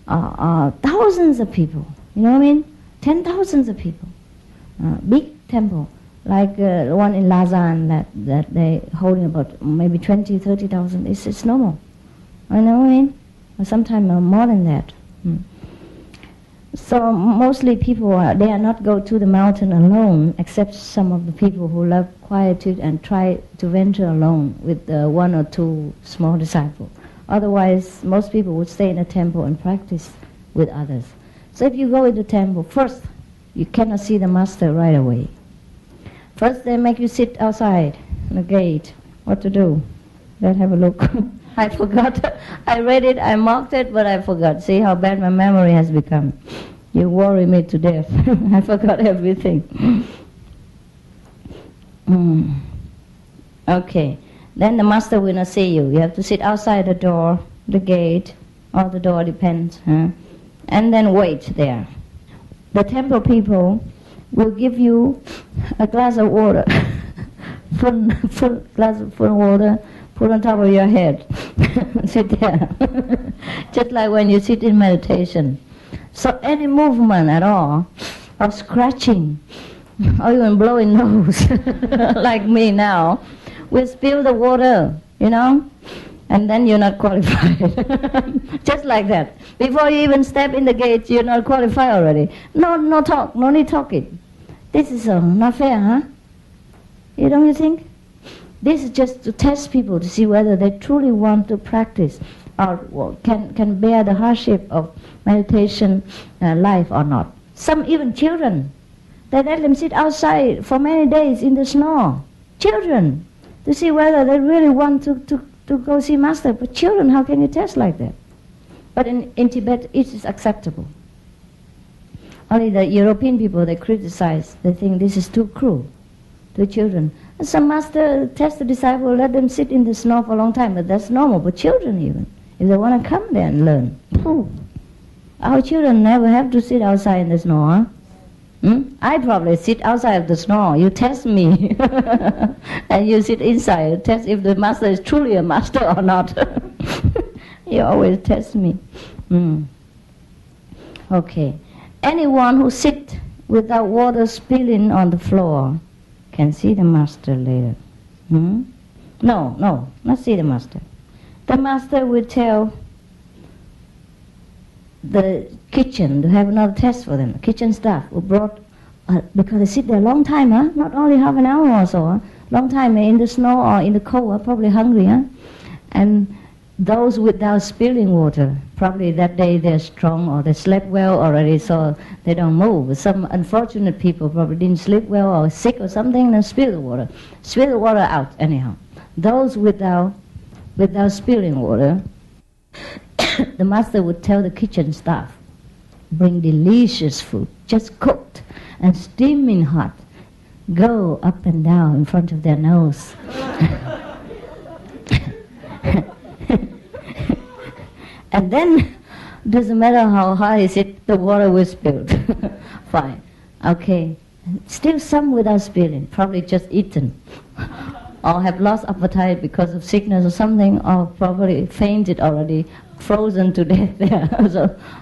thousands of people. You know what I mean? 10,000s of people. Big temple. like one in Lausanne that they holding about maybe 20, 30,000. It's normal. You know what I mean? Or sometimes more than that. So mostly people they are not go to the mountain alone, except some of the people who love quietude and try to venture alone with one or two small disciples. Otherwise, most people would stay in a temple and practice with others. So if you go in the temple, first, you cannot see the master right away. First, they make you sit outside the gate. What to do? Let's have a look. I forgot. I read it, I marked it, but I forgot. See how bad my memory has become. You worry me to death. I forgot everything. Okay. Then the master will not see you. You have to sit outside the door, the gate, or the door, depends. And then wait there. The temple people will give you a glass of water, full glass of full water, put on top of your head. Sit there. Just like when you sit in meditation. So any movement at all, or scratching, or even blowing nose, like me now, will spill the water, you know, and then you're not qualified. Just like that. Before you even step in the gate, you're not qualified already. No talk, no need talking. This is not fair, huh? You don't you think? This is just to test people to see whether they truly want to practice or can bear the hardship of meditation life or not. Some even children, they let them sit outside for many days in the snow. Children, to see whether they really want to go see master. But children, how can you test like that? But in Tibet, it is acceptable. Only the European people, they criticize. They think this is too cruel to children. And some master test the disciple, let them sit in the snow for a long time. But that's normal. But children even, if they want to come there and learn. Our children never have to sit outside in the snow, huh? I probably sit outside of the snow. You test me. And you sit inside. Test if the master is truly a master or not. You always test me. Okay. Anyone who sits without water spilling on the floor can see the master later. No, not see the master. The master will tell the kitchen to have another test for them. Kitchen staff who brought, because they sit there a long time, huh? Not only half an hour or so, huh? Long time in the snow or in the cold, probably hungry, huh? And those without spilling water, probably that day they're strong or they slept well already, so they don't move. Some unfortunate people probably didn't sleep well or sick or something and spill the water. Spill the water out anyhow. Those without spilling water, the master would tell the kitchen staff, bring delicious food, just cooked and steaming hot, go up and down in front of their nose. And then, doesn't matter how hot is it, the water will spill. Fine. Okay. Still some without spilling, probably just eaten. Or have lost appetite because of sickness or something, or probably fainted already, frozen to death there.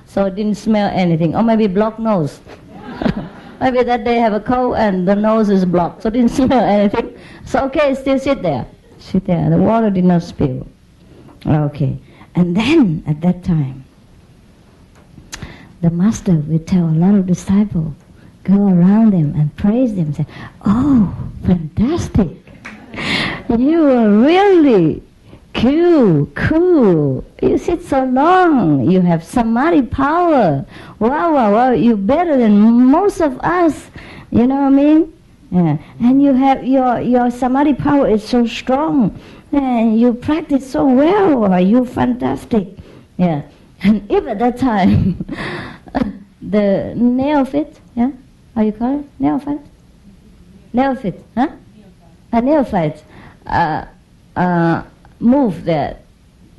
So it didn't smell anything. Or maybe blocked nose. Maybe that day have a cold and the nose is blocked, so didn't smell anything. So okay, still sit there. Sit there. The water did not spill. Okay. And then, at that time, the master will tell a lot of disciples, go around them and praise them, say, oh, fantastic. You are really cool. You sit so long. You have samadhi power. Wow, you're better than most of us. You know what I mean? Yeah. And you have your samadhi power is so strong. And you practice so well. You're fantastic. Yeah. And if at that time the neophyte, yeah, how you call it? Neophyte, huh? A neophyte move their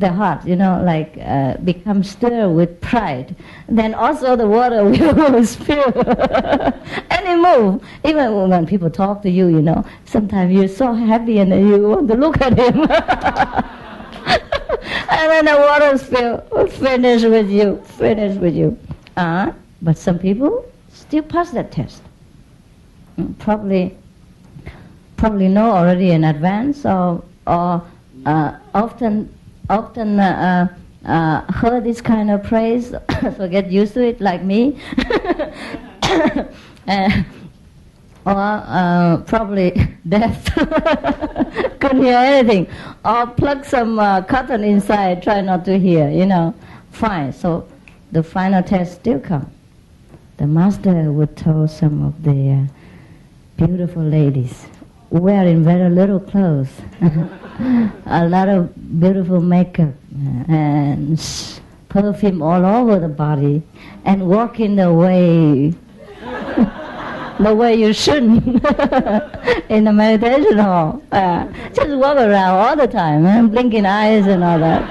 heart, you know, like become stirred with pride, then also the water will spill. Any move, even when people talk to you, you know, sometimes you're so happy and then you want to look at him. And then the water spill, finish with you. But some people still pass that test. Probably probably know already in advance, or often heard this kind of praise, so get used to it like me. Or probably deaf, couldn't hear anything, or plug some cotton inside, try not to hear, fine. So the final test still come. The master would tell some of the beautiful ladies wearing very little clothes, a lot of beautiful makeup and perfume all over the body, and walking the way the way you shouldn't in the meditation hall. Just walk around all the time, blinking eyes and all that.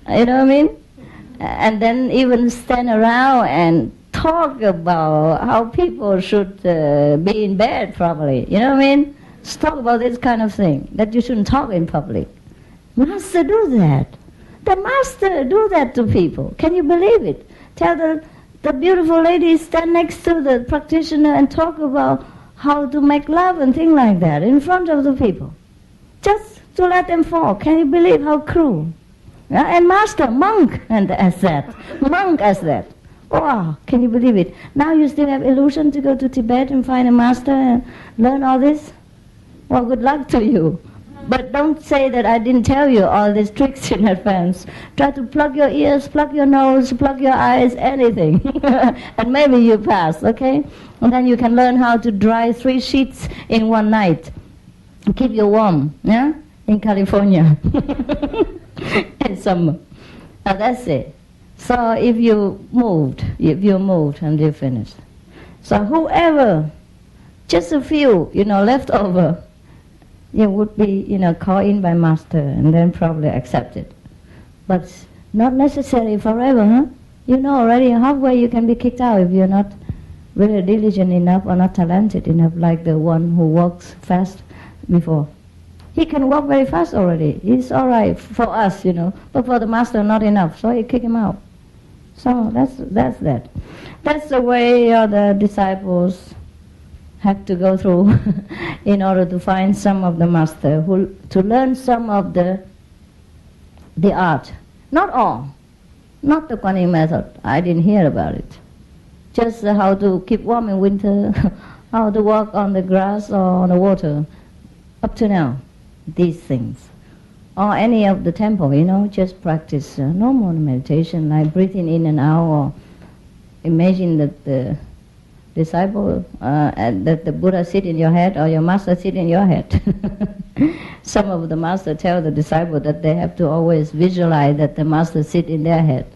You know what I mean? And then even stand around and talk about how people should be in bed properly. You know what I mean? Just talk about this kind of thing, that you shouldn't talk in public. Master do that. The master do that to people. Can you believe it? Tell the beautiful lady stand next to the practitioner and talk about how to make love and things like that in front of the people. Just to let them fall. Can you believe how cruel? Yeah? And master, monk, and as that. Monk as that. Wow, can you believe it? Now you still have illusion to go to Tibet and find a master and learn all this? Well, good luck to you. But don't say that I didn't tell you all these tricks in advance. Try to plug your ears, plug your nose, plug your eyes, anything. And maybe you pass, okay? And then you can learn how to dry 3 sheets in one night. Keep you warm, yeah? In California. In summer. Now that's it. So if you moved and you finished. So whoever, just a few, left over, you would be, called in by master and then probably accepted. But not necessarily forever, huh? Already halfway you can be kicked out if you're not really diligent enough or not talented enough, like the one who walks fast before. He can walk very fast already. He's all right for us, but for the master not enough, so you kick him out. So that's that. That's the way the disciples had to go through in order to find some of the master, to learn some of the art. Not all. Not the Kuan Yin method. I didn't hear about it. Just how to keep warm in winter, how to walk on the grass or on the water. Up to now, these things. Or any of the temple, just practice normal meditation, like breathing in and out, or imagine that the disciple, that the Buddha sit in your head or your master sit in your head. Some of the master tell the disciple that they have to always visualize that the master sit in their head.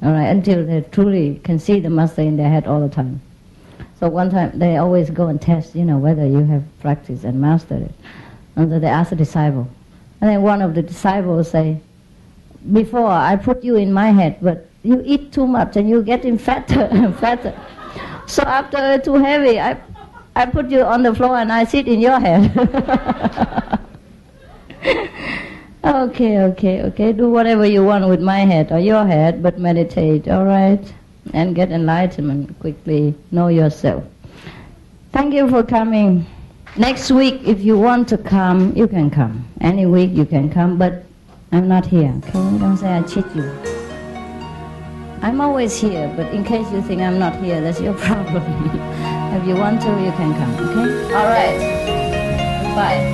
All right, until they truly can see the master in their head all the time. So one time they always go and test, whether you have practiced and mastered it. And so they ask the disciple. And then one of the disciples say, before I put you in my head, but you eat too much and you're getting fatter and fatter. So after too heavy, I put you on the floor and I sit in your head. Okay. Do whatever you want with my head or your head, but meditate, all right? And get enlightenment quickly. Know yourself. Thank you for coming. Next week, if you want to come, you can come. Any week you can come, but I'm not here. Okay? Don't say I cheat you. I'm always here, but in case you think I'm not here, that's your problem. If you want to, you can come, okay? All right. Bye.